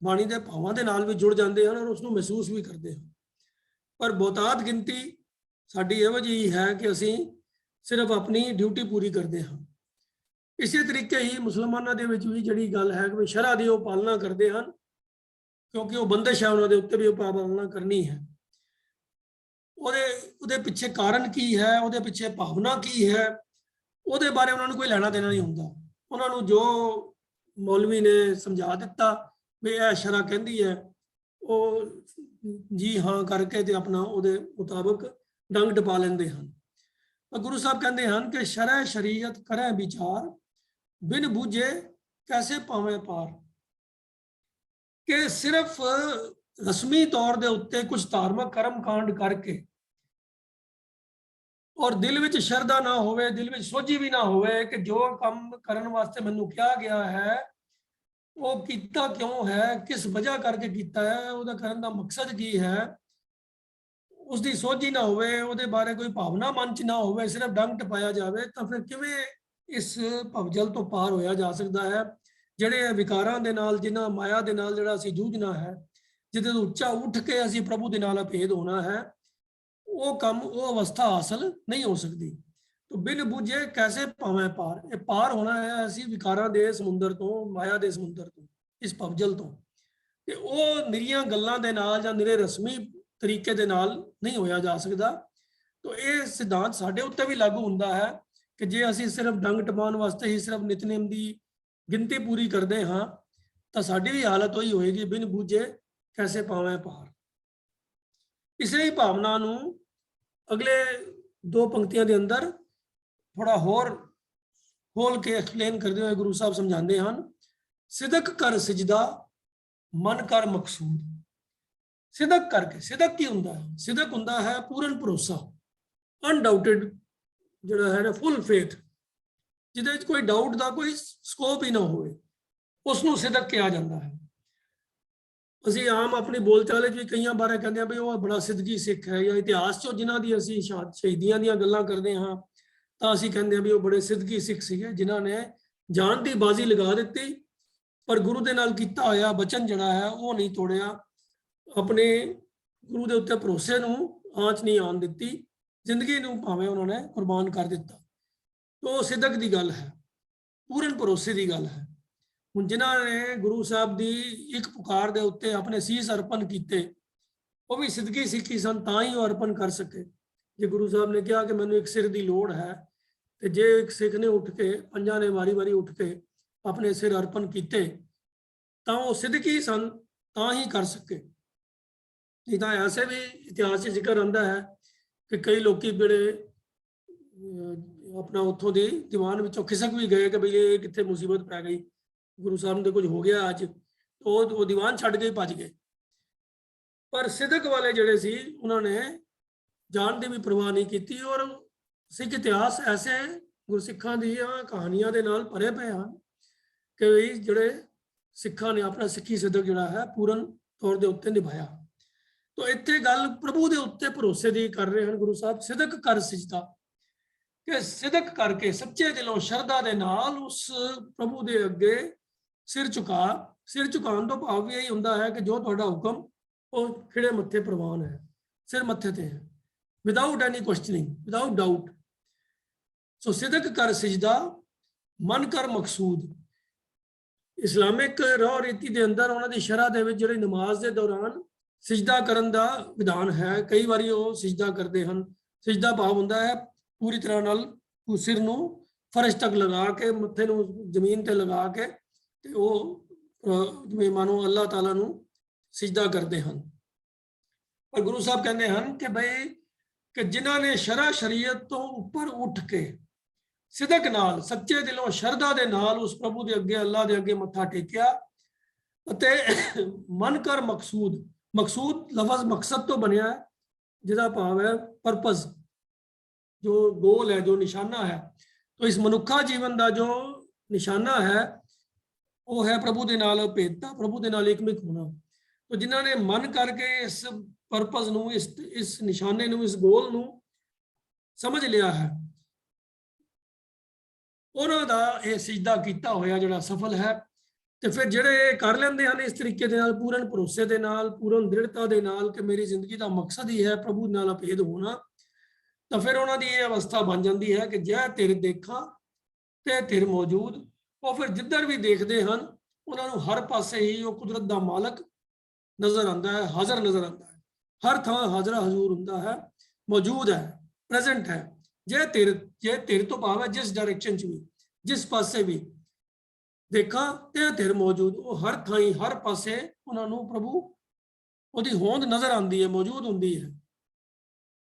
बाणी दे भावां दे नाल भी जुड़ जाते हैं और उसनूं महसूस भी करते हैं। पर बहुतात गिनती साडी इहो जी है कि असीं सिर्फ अपनी ड्यूटी पूरी करते हैं। इसी तरीके ही मुसलमानों के भी जी गल है कि शरह की पालना करते हैं क्योंकि वो बंदिश है, उन्होंने उत्ते भी पालना करनी है। ਉਹਦੇ ਪਿੱਛੇ ਕਾਰਨ ਕੀ ਹੈ, ਉਹਦੇ ਪਿੱਛੇ ਭਾਵਨਾ ਕੀ ਹੈ, ਉਹਦੇ ਬਾਰੇ ਉਹਨਾਂ ਨੂੰ ਕੋਈ ਲੈਣਾ ਦੇਣਾ ਨਹੀਂ ਹੁੰਦਾ। ਉਹਨਾਂ ਨੂੰ ਜੋ ਮੌਲਵੀ ਨੇ ਸਮਝਾ ਦਿੱਤਾ ਵੀ ਇਹ ਸ਼ਰਅ ਕਹਿੰਦੀ ਹੈ ਉਹ ਜੀ ਹਾਂ ਕਰਕੇ ਤੇ ਆਪਣਾ ਉਹਦੇ ਮੁਤਾਬਕ ਡੰਗ ਟਪਾ ਲੈਂਦੇ ਹਨ। ਤਾਂ ਗੁਰੂ ਸਾਹਿਬ ਕਹਿੰਦੇ ਹਨ ਕਿ ਸ਼ਰੈ ਸ਼ਰੀਅਤ ਕਰੈ ਵਿਚਾਰ, ਬਿਨ ਬੂਝੇ ਕੈਸੇ ਪਾਵੇਂ ਪਾਰ। ਕਿ ਸਿਰਫ ਰਸਮੀ ਤੌਰ ਦੇ ਉੱਤੇ ਕੁਝ ਧਾਰਮਿਕ ਕਰਮ ਕਾਂਡ ਕਰਕੇ ਔਰ ਦਿਲ ਵਿੱਚ ਸ਼ਰਧਾ ਨਾ ਹੋਵੇ, ਦਿਲ ਵਿੱਚ ਸੋਝੀ ਵੀ ਨਾ ਹੋਵੇ ਕਿ ਜੋ ਕੰਮ ਕਰਨ ਵਾਸਤੇ ਮੈਨੂੰ ਕਿਹਾ ਗਿਆ ਹੈ ਉਹ ਕੀਤਾ ਕਿਉਂ ਹੈ, ਕਿਸ ਵਜ੍ਹਾ ਕਰਕੇ ਕੀਤਾ ਹੈ, ਉਹਦਾ ਕਰਨ ਦਾ ਮਕਸਦ ਕੀ ਹੈ, ਉਸ ਦੀ ਸੋਝੀ ਨਾ ਹੋਵੇ, ਉਹਦੇ ਬਾਰੇ ਕੋਈ ਭਾਵਨਾ ਮਨ 'ਚ ਨਾ ਹੋਵੇ, ਸਿਰਫ ਡੰਗ ਟਪਾਇਆ ਜਾਵੇ, ਤਾਂ ਫਿਰ ਕਿਵੇਂ ਇਸ ਭਵਜਲ ਤੋਂ ਪਾਰ ਹੋਇਆ ਜਾ ਸਕਦਾ ਹੈ। ਜਿਹੜੇ ਵਿਕਾਰਾਂ ਦੇ ਨਾਲ, ਜਿਨ੍ਹਾਂ ਮਾਇਆ ਦੇ ਨਾਲ ਜਿਹੜਾ ਅਸੀਂ ਜੂਝਣਾ ਹੈ, ਜਿਹਦੇ ਤੋਂ ਉੱਚਾ ਉੱਠ ਕੇ ਅਸੀਂ ਪ੍ਰਭੂ ਦੇ ਨਾਲ ਅਭੇਦ ਹੋਣਾ ਹੈ, ਉਹ ਕੰਮ, ਉਹ ਅਵਸਥਾ ਹਾਸਲ ਨਹੀਂ ਹੋ ਸਕਦੀ। तो बिन बुझे कैसे पावे पार, ये पार होना है ਅਸੀਂ ਵਿਕਾਰਾਂ ਦੇ ਸਮੁੰਦਰ ਤੋਂ, ਮਾਇਆ ਦੇ ਸਮੁੰਦਰ ਤੋਂ, ਇਸ ਭਵਜਲ ਤੋਂ। ਤੇ ਉਹ ਨਿਰੀਆਂ ਗੱਲਾਂ ਦੇ ਨਾਲ ਜਾਂ ਨਿਰੇ ਰਸਮੀ ਤਰੀਕੇ ਦੇ ਨਾਲ ਨਹੀਂ ਹੋਇਆ ਜਾ ਸਕਦਾ। तो ਇਹ ਸਿਧਾਂਤ ਸਾਡੇ ਉੱਤੇ ਵੀ ਲਾਗੂ ਹੁੰਦਾ ਹੈ ਕਿ ਜੇ ਅਸੀਂ ਸਿਰਫ ਡੰਗ ਟਪਾਉਣ ਵਾਸਤੇ ਹੀ ਸਿਰਫ ਨਿਤਨੇਮ ਦੀ ਗਿਣਤੀ ਪੂਰੀ ਕਰਦੇ ਹਾਂ ਤਾਂ ਸਾਡੀ ਵੀ ਹਾਲਤ ਉਹੀ ਹੋਏਗੀ, ਬਿਨ ਬੁਝੇ कैसे पावे पार। ਇਸੇ ਹੀ ਭਾਵਨਾ ਨੂੰ ਅਗਲੇ ਦੋ ਪੰਕਤੀਆਂ ਦੇ ਅੰਦਰ थोड़ा होर खोल के एक्सप्लेन करते हुए गुरु साहब समझाते हैं, सिदक कर सिजदा मन कर मकसूद। सिदक करके, सिदक की हुंदा है, सिदक हुंदा है पूर्ण भरोसा, अनडाउटेड जिहड़ा है ना, फुल फेथ, जिहदे विच कोई डाउट दा कोई स्कोप ही ना होवे, उसनूं सिदक कहा जाता है। ਅਸੀਂ ਆਮ ਆਪਣੀ ਬੋਲਚਾਲ ਵਿੱਚ ਵੀ ਕਈਆਂ ਬਾਰੇ ਕਹਿੰਦੇ ਆ ਵੀ ਉਹ ਬੜਾ ਸਿੱਧਗੀ ਸਿੱਖ ਹੈ, ਜਾਂ ਇਤਿਹਾਸ 'ਚੋਂ ਜਿਨ੍ਹਾਂ ਦੀ ਅਸੀਂ ਸ਼ਹੀਦੀਆਂ ਦੀਆਂ ਗੱਲਾਂ ਕਰਦੇ ਹਾਂ ਤਾਂ ਅਸੀਂ ਕਹਿੰਦੇ ਆ ਵੀ ਉਹ ਬੜੇ ਸਿੱਧਗੀ ਸਿੱਖ ਸੀਗੇ, ਜਿਨ੍ਹਾਂ ਨੇ ਜਾਨ ਦੀ ਬਾਜ਼ੀ ਲਗਾ ਦਿੱਤੀ ਪਰ ਗੁਰੂ ਦੇ ਨਾਲ ਕੀਤਾ ਹੋਇਆ ਬਚਨ ਜਿਹੜਾ ਹੈ ਉਹ ਨਹੀਂ ਤੋੜਿਆ, ਆਪਣੇ ਗੁਰੂ ਦੇ ਉੱਤੇ ਭਰੋਸੇ ਨੂੰ ਆਂਚ ਨਹੀਂ ਆਉਣ ਦਿੱਤੀ, ਜ਼ਿੰਦਗੀ ਨੂੰ ਭਾਵੇਂ ਉਹਨਾਂ ਨੇ ਕੁਰਬਾਨ ਕਰ ਦਿੱਤਾ। तो सिदक ਦੀ ਗੱਲ ਹੈ, ਪੂਰਨ ਭਰੋਸੇ ਦੀ ਗੱਲ ਹੈ। ਹੁਣ ਜਿਨ੍ਹਾਂ ਨੇ ਗੁਰੂ ਸਾਹਿਬ ਦੀ ਇੱਕ ਪੁਕਾਰ ਦੇ ਉੱਤੇ ਆਪਣੇ ਸੀਸ ਅਰਪਣ ਕੀਤੇ, ਉਹ ਵੀ ਸਿੱਧਗੀ ਸਿੱਖੀ ਸਨ, ਤਾਂ ਹੀ ਉਹ ਅਰਪਣ ਕਰ ਸਕੇ। ਜੇ ਗੁਰੂ ਸਾਹਿਬ ਨੇ ਕਿਹਾ ਕਿ ਮੈਨੂੰ ਇੱਕ ਸਿਰ ਦੀ ਲੋੜ ਹੈ, ਤੇ ਜੇ ਇੱਕ ਸਿੱਖ ਨੇ ਉੱਠ ਕੇ, ਪੰਜਾਂ ਨੇ ਵਾਰੀ-ਵਾਰੀ ਉੱਠ ਕੇ ਆਪਣੇ ਸਿਰ ਅਰਪਣ ਕੀਤੇ ਤਾਂ ਉਹ ਸਿੱਧਗੀ ਸਨ, ਤਾਂ ਹੀ ਕਰ ਸਕੇ। ਨਹੀਂ ਤਾਂ ਐਸੇ ਵੀ ਇਤਿਹਾਸ 'ਚ ਜ਼ਿਕਰ ਆਉਂਦਾ ਹੈ ਕਿ ਕਈ ਲੋਕੀ ਜਿਹੜੇ ਆਪਣਾ ਉੱਥੋਂ ਦੀ ਦੀਵਾਨ ਵਿੱਚੋਂ ਖਿਸਕ ਵੀ ਗਏ ਕਿ ਬਈ ਇਹ ਕਿੱਥੇ ਮੁਸੀਬਤ ਪੈ ਗਈ, ਗੁਰੂ ਸਾਹਿਬ ਨੂੰ ਤੇ ਕੁਝ ਹੋ ਗਿਆ ਅੱਜ, ਉਹ ਦੀਵਾਨ ਛੱਡ ਕੇ ਭੱਜ ਗਏ। ਪਰ ਸਿੱਧਕ ਵਾਲੇ ਜਿਹੜੇ ਸੀ ਉਹਨਾਂ ਨੇ ਜਾਨ ਦੀ ਵੀ ਪਰਵਾਹ ਨਹੀਂ ਕੀਤੀ। ਔਰ ਸਿੱਖ ਇਤਿਹਾਸ ਐਸੇ ਗੁਰਸਿੱਖਾਂ ਦੀਆਂ ਕਹਾਣੀਆਂ ਦੇ ਨਾਲ ਭਰੇ ਪਏ ਹਨ ਕਿ ਜਿਹੜੇ ਸਿੱਖਾਂ ਨੇ ਆਪਣਾ ਸਿੱਖੀ ਸਿੱਧਕ ਜਿਹੜਾ ਹੈ ਪੂਰਨ ਤੌਰ ਦੇ ਉੱਤੇ ਨਿਭਾਇਆ। ਤਾਂ ਇੱਥੇ ਗੱਲ ਪ੍ਰਭੂ ਦੇ ਉੱਤੇ ਭਰੋਸੇ ਦੀ ਕਰ ਰਹੇ ਹਨ ਗੁਰੂ ਸਾਹਿਬ, ਸਿੱਧਕ ਕਰ ਸਿਜਦਾ, ਕਿ ਸਿੱਧਕ ਕਰਕੇ ਸੱਚੇ ਦਿਲੋਂ ਸ਼ਰਧਾ ਦੇ ਨਾਲ ਉਸ ਪ੍ਰਭੂ ਦੇ ਅੱਗੇ ਸਿਰ ਝੁਕਾਉਣ ਤੋਂ ਭਾਵ ਵੀ ਇਹੀ ਹੁੰਦਾ ਹੈ ਕਿ ਜੋ ਤੁਹਾਡਾ ਹੁਕਮ ਉਹ ਖਿੜੇ ਮੱਥੇ ਪ੍ਰਵਾਨ ਹੈ, ਸਿਰ ਮੱਥੇ ਤੇ ਹੈ, without any questioning, without doubt. So ਸਿੱਧਕ ਕਰ ਸਿਜਦਾ ਮਨ ਕਰ ਮਕਸੂਦ। ਇਸਲਾਮਿਕ ਰਹੁ ਰੀਤੀ ਦੇ ਅੰਦਰ ਉਹਨਾਂ ਦੀ ਸ਼ਰ੍ਹਾ ਦੇ ਵਿੱਚ ਜਿਹੜੀ ਨਮਾਜ਼ ਦੇ ਦੌਰਾਨ ਸਿਜਦਾ ਕਰਨ ਦਾ ਵਿਧਾਨ ਹੈ। ਕਈ ਵਾਰੀ ਉਹ ਸਿਜਦਾ ਕਰਦੇ ਹਨ। ਸਿਜਦਾ ਭਾਵ ਹੁੰਦਾ ਹੈ ਪੂਰੀ ਤਰ੍ਹਾਂ ਨਾਲ ਸਿਰ ਨੂੰ ਫਰਸ਼ ਤੱਕ ਲਗਾ ਕੇ, ਮੱਥੇ ਨੂੰ ਜ਼ਮੀਨ ਤੇ ਲਗਾ ਕੇ, ਤੇ ਉਹ ਜਿਵੇਂ ਮਾਨੋ ਅੱਲਾਹ ਤਾਲਾ ਨੂੰ ਸਿਜਦਾ ਕਰਦੇ ਹਨ। ਪਰ ਗੁਰੂ ਸਾਹਿਬ ਕਹਿੰਦੇ ਹਨ ਕਿ ਬਈ ਕਿ ਜਿਨ੍ਹਾਂ ਨੇ ਸ਼ਰ੍ਹਾ ਸ਼ਰੀਅਤ ਤੋਂ ਉੱਪਰ ਉੱਠ ਕੇ ਸਿਦਕ ਨਾਲ, ਸੱਚੇ ਦਿਲੋਂ ਸ਼ਰਧਾ ਦੇ ਨਾਲ ਉਸ ਪ੍ਰਭੂ ਦੇ ਅੱਗੇ, ਅੱਲਾਹ ਦੇ ਅੱਗੇ ਮੱਥਾ ਟੇਕਿਆ ਅਤੇ ਮਨ ਕਰ ਮਕਸੂਦ, ਮਕਸੂਦ ਲਫ਼ਜ਼ ਮਕਸਦ ਤੋਂ ਬਣਿਆ ਹੈ ਜਿਹਦਾ ਭਾਵ ਹੈ ਪਰਪਸ, ਜੋ ਗੋਲ ਹੈ, ਜੋ ਨਿਸ਼ਾਨਾ ਹੈ। तो इस मनुखा जीवन का जो निशाना है वो है प्रभु के नाल भेदता, प्रभु के नाल एकमिक होना। तो जिन्होंने मन करके इस परपज नूं, इस निशाने नूं, इस गोल नूं समझ लिया है, उन्हां दा ये सिजदा कीता होया जिहड़ा सफल है। तो फिर जिहड़े कर लैंदे हन इस तरीके दे नाल, पूर्ण भरोसे दे नाल, पूर्ण दृढ़ता दे नाल कि मेरी जिंदगी का मकसद ही है प्रभु नाल भेद होना, तो फिर उन्होंने ये अवस्था बन जाती है कि जै तिर देखा ते तिर मौजूद। वो फिर जिधर भी देखते हैं उन्होंने हर पासे ही वो कुदरत का मालक नजर आता है, हाजिर नजर आता है, हर थां हाजरा हजूर होता है, मौजूद है, प्रेजेंट है। जे तिर तो भाव है जिस डायरेक्शन च भी, जिस पासे भी देखा ते तिर मौजूद, वो हर थाई हर पासे उन्होंने प्रभु ਉਹਦੀ ਹੋਂਦ नजर आती है, मौजूद होंगी है।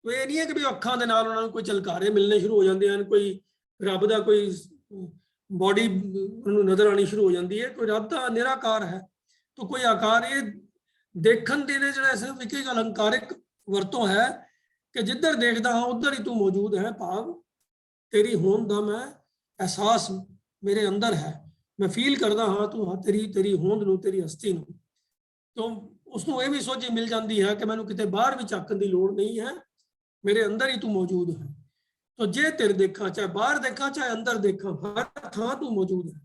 तो ये नहीं है कि भी अखां दे नाल उन्हां नूं कोई झलकारे मिलने शुरू हो जाते हैं, कोई रब दा कोई बॉडी उन्होंने नजर आनी शुरू हो जाती है, कोई रब दा निराकार है। तो कोई आकार ये देखण दे जिहड़ा सिर्फ एक ही अलंकारिक वरतों है कि जिधर देखदा हाँ उधर ही तू मौजूद है, भाव तेरी होंद दा मैं एहसास मेरे अंदर है, मैं फील करदा हाँ तू हाँ तेरी तेरी होंद नूं तेरी हस्ती नूं। तो उसनूं ये भी सोझी मिल जाती है कि मैनूं किते बाहर भी झाकण दी लोड़ नहीं है, मेरे अंदर ही तू मौजूद है। तो जे तेरे देखा चाहे बाहर देखा चाहे अंदर देखा, हर थां तू मौजूद है।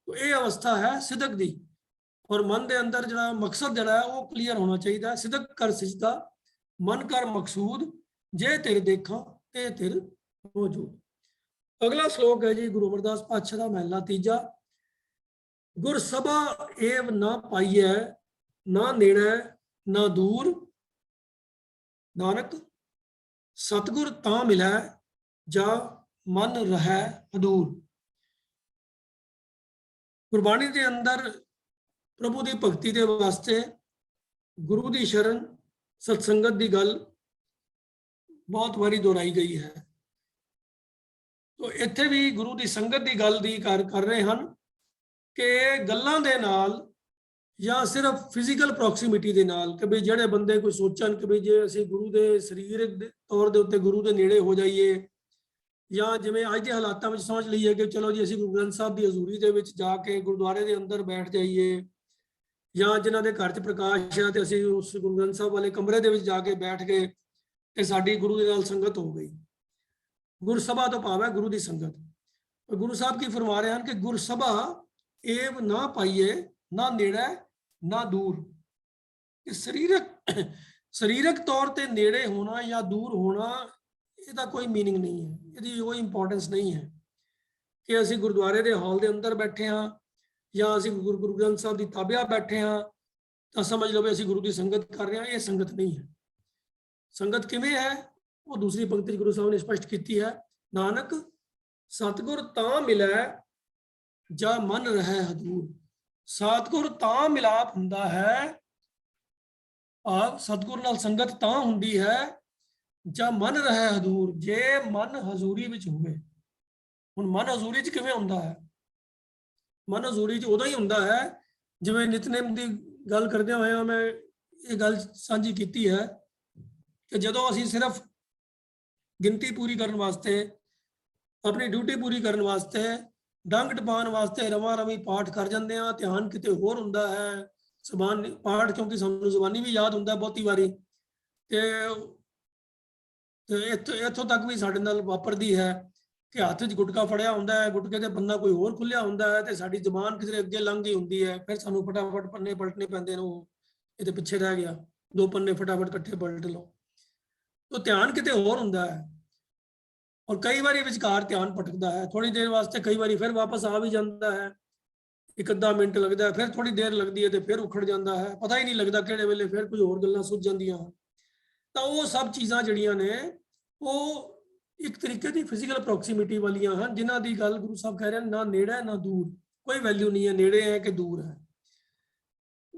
तो ये अवस्था है सिदक दी। और मन के अंदर जो मकसद जड़ा है वो क्लीयर होना चाहिए। सिदक कर सिजदा मन कर मकसूद, जे तेरे देखा ते तेरे मौजूद। अगला श्लोक है जी गुरु अमरदास पातशाह का महला तीजा। गुर सभा एव ना पाइए, ना नेड़े ना दूर, नानक सतगुर तां मिलै, जा मन रहै हदूर। गुरबाणी के अंदर प्रभु की भगती के वास्ते गुरु की शरण सत्संगत की गल बहुत बारी दोहराई गई है। तो इत्थे भी गुरु की संगत की गल दी कर रहे हैं कि गल्लां दे नाल या सिर्फ फिजिकल प्रॉक्सिमिटी के नाल कि भी ਜਿਹੜੇ ਬੰਦੇ ਕੋਈ ਸੋਚਣ ਕਿ ਵੀ ਜੇ ਅਸੀਂ ਗੁਰੂ ਦੇ ਸਰੀਰਕ ਤੌਰ ਦੇ ਉੱਤੇ ਗੁਰੂ ਦੇ ਨੇੜੇ ਹੋ ਜਾਈਏ, ਜਾਂ ਜਿਵੇਂ ਅੱਜ ਦੇ ਹਾਲਾਤਾਂ ਵਿੱਚ ਸਮਝ ਲਈਏ ਕਿ ਚਲੋ ਜੀ ਅਸੀਂ ਗੁਰੂ ਗ੍ਰੰਥ ਸਾਹਿਬ ਦੀ ਹਜ਼ੂਰੀ ਦੇ ਵਿੱਚ ਜਾ ਕੇ ਗੁਰਦੁਆਰੇ ਦੇ ਅੰਦਰ ਬੈਠ ਜਾਈਏ, ਜਾਂ ਜਿਨ੍ਹਾਂ ਦੇ ਘਰ 'ਚ ਪ੍ਰਕਾਸ਼ ਹੈ ਤੇ ਅਸੀਂ ਉਸ ਗੁਰੂ ਗ੍ਰੰਥ ਸਾਹਿਬ ਵਾਲੇ ਕਮਰੇ ਦੇ ਵਿੱਚ ਜਾ ਕੇ ਬੈਠ ਗਏ ਤੇ ਸਾਡੀ ਗੁਰੂ ਦੇ ਨਾਲ ਸੰਗਤ ਹੋ ਗਈ। ਗੁਰਸਭਾ ਤੋਂ ਭਾਵ ਹੈ ਗੁਰੂ ਦੀ ਸੰਗਤ। ਗੁਰੂ ਸਾਹਿਬ ਕੀ ਫਰਮਾ ਰਹੇ ਹਨ ਕਿ ਗੁਰਸਭਾ ਏਵ ਨਾ ਪਾਈਏ, ਨਾ ਨੇੜੇ ਨਾ ਦੂਰ। ਕਿ ਸਰੀਰਕ ਤੌਰ ਤੇ ਨੇੜੇ ਹੋਣਾ ਜਾਂ ਦੂਰ ਹੋਣਾ ਇਹਦਾ ਕੋਈ ਮੀਨਿੰਗ ਨਹੀਂ ਹੈ, ਇਹਦੀ ਕੋਈ ਇੰਪੋਰਟੈਂਸ ਨਹੀਂ ਹੈ ਕਿ ਅਸੀਂ ਗੁਰਦੁਆਰੇ ਦੇ ਹਾਲ ਦੇ ਅੰਦਰ ਬੈਠੇ ਹਾਂ ਜਾਂ ਅਸੀਂ ਗੁਰੂ ਗ੍ਰੰਥ ਸਾਹਿਬ ਦੀ ਤਾਬਿਆ ਬੈਠੇ ਹਾਂ ਤਾਂ ਸਮਝ ਲਓ ਵੀ ਅਸੀਂ ਗੁਰੂ ਦੀ ਸੰਗਤ ਕਰ ਰਹੇ ਹਾਂ। ਇਹ ਸੰਗਤ ਨਹੀਂ ਹੈ। ਸੰਗਤ ਕਿਵੇਂ ਹੈ ਉਹ ਦੂਸਰੀ ਪੰਕਤੀ ਗੁਰੂ ਸਾਹਿਬ ਨੇ ਸਪਸ਼ਟ ਕੀਤੀ ਹੈ। ਨਾਨਕ ਸਤਿਗੁਰ ਤਾਂ ਮਿਲੈ, ਜਾ ਮਨ ਰਹਿ ਹਦੂਰ। ਸਤਿਗੁਰ ਤਾਂ ਮਿਲਾਪ ਹੁੰਦਾ ਹੈ, ਭਾਵ ਸਤਿਗੁਰ ਨਾਲ ਸੰਗਤ ਤਾਂ ਹੁੰਦੀ ਹੈ ਜਾਂ ਮਨ ਰਹੇ ਹਜ਼ੂਰ, ਜੇ ਮਨ ਹਜ਼ੂਰੀ ਵਿੱਚ ਹੋਵੇ। ਹੁਣ ਮਨ ਹਜ਼ੂਰੀ 'ਚ ਕਿਵੇਂ ਹੁੰਦਾ ਹੈ? ਮਨ ਹਜ਼ੂਰੀ 'ਚ ਉਦੋਂ ਹੀ ਹੁੰਦਾ ਹੈ ਜਿਵੇਂ ਨਿਤਨੇਮ ਦੀ ਗੱਲ ਕਰਦਿਆਂ ਹੋਇਆਂ ਮੈਂ ਇਹ ਗੱਲ ਸਾਂਝੀ ਕੀਤੀ ਹੈ ਕਿ ਜਦੋਂ ਅਸੀਂ ਸਿਰਫ ਗਿਣਤੀ ਪੂਰੀ ਕਰਨ ਵਾਸਤੇ, ਆਪਣੀ ਡਿਊਟੀ ਪੂਰੀ ਕਰਨ ਵਾਸਤੇ, ਡੰਗ ਟਪਾਉਣ ਵਾਸਤੇ ਰਵਾਂ ਰਵੀ ਪਾਠ ਕਰ ਜਾਂਦੇ ਹਾਂ, ਧਿਆਨ ਕਿਤੇ ਹੋਰ ਹੁੰਦਾ ਹੈ। ਜ਼ਬਾਨ ਪਾਠ ਕਿਉਂਕਿ ਸਾਨੂੰ ਜ਼ਬਾਨੀ ਵੀ ਯਾਦ ਹੁੰਦਾ ਬਹੁਤੀ ਵਾਰੀ, ਤੇ ਇੱਥੋਂ ਤੱਕ ਵੀ ਸਾਡੇ ਨਾਲ ਵਾਪਰਦੀ ਹੈ ਕਿ ਹੱਥ 'ਚ ਗੁਟਕਾ ਫੜਿਆ ਹੁੰਦਾ ਹੈ, ਗੁਟਕੇ ਤੇ ਪੰਨਾ ਕੋਈ ਹੋਰ ਖੁੱਲਿਆ ਹੁੰਦਾ ਹੈ ਤੇ ਸਾਡੀ ਜ਼ਬਾਨ ਕਿਸੇ ਅੱਗੇ ਲੰਘ ਗਈ ਹੁੰਦੀ ਹੈ। ਫਿਰ ਸਾਨੂੰ ਫਟਾਫਟ ਪੰਨੇ ਪਲਟਣੇ ਪੈਂਦੇ ਨੇ, ਉਹ ਇਹਦੇ ਪਿੱਛੇ ਰਹਿ ਗਿਆ, 2 ਪੰਨੇ ਫਟਾਫਟ ਇਕੱਠੇ ਪਲਟ ਲਓ। ਤਾਂ ਧਿਆਨ ਕਿਤੇ ਹੋਰ ਹੁੰਦਾ ਹੈ ਔਰ ਕਈ ਵਾਰੀ ਵਿਚਕਾਰ ਧਿਆਨ ਭਟਕਦਾ ਹੈ ਥੋੜੀ ਦੇਰ ਵਾਸਤੇ, ਕਈ ਵਾਰੀ ਫਿਰ ਵਾਪਸ ਆ ਵੀ ਜਾਂਦਾ ਹੈ, 1-ਅੱਧਾ ਮਿੰਟ ਲੱਗਦਾ ਹੈ, ਫਿਰ ਥੋੜੀ ਦੇਰ ਲੱਗਦੀ ਹੈ ਤੇ ਫਿਰ ਉਖੜ ਜਾਂਦਾ ਹੈ, ਪਤਾ ਹੀ ਨਹੀਂ ਲੱਗਦਾ ਕਿਹੜੇ ਵੇਲੇ ਫਿਰ ਕੋਈ ਹੋਰ ਗੱਲਾਂ ਸੁੱਝ ਜਾਂਦੀਆਂ ਹਨ। ਤਾਂ ਉਹ ਸਭ ਚੀਜ਼ਾਂ ਜਿਹੜੀਆਂ ਨੇ ਉਹ ਇੱਕ ਤਰੀਕੇ ਦੀ ਫਿਜ਼ੀਕਲ ਪ੍ਰੋਕਸੀਮਿਟੀ ਵਾਲੀਆਂ ਹਨ, ਜਿਨ੍ਹਾਂ ਦੀ ਗੱਲ ਗੁਰੂ ਸਾਹਿਬ ਕਹਿ ਰਹੇ ਨੇ ਨਾ ਨੇੜੇ ਨਾ ਦੂਰ, ਕੋਈ ਵੈਲਿਊ ਨਹੀਂ ਹੈ ਨੇੜੇ ਹੈ ਕਿ ਦੂਰ ਹੈ।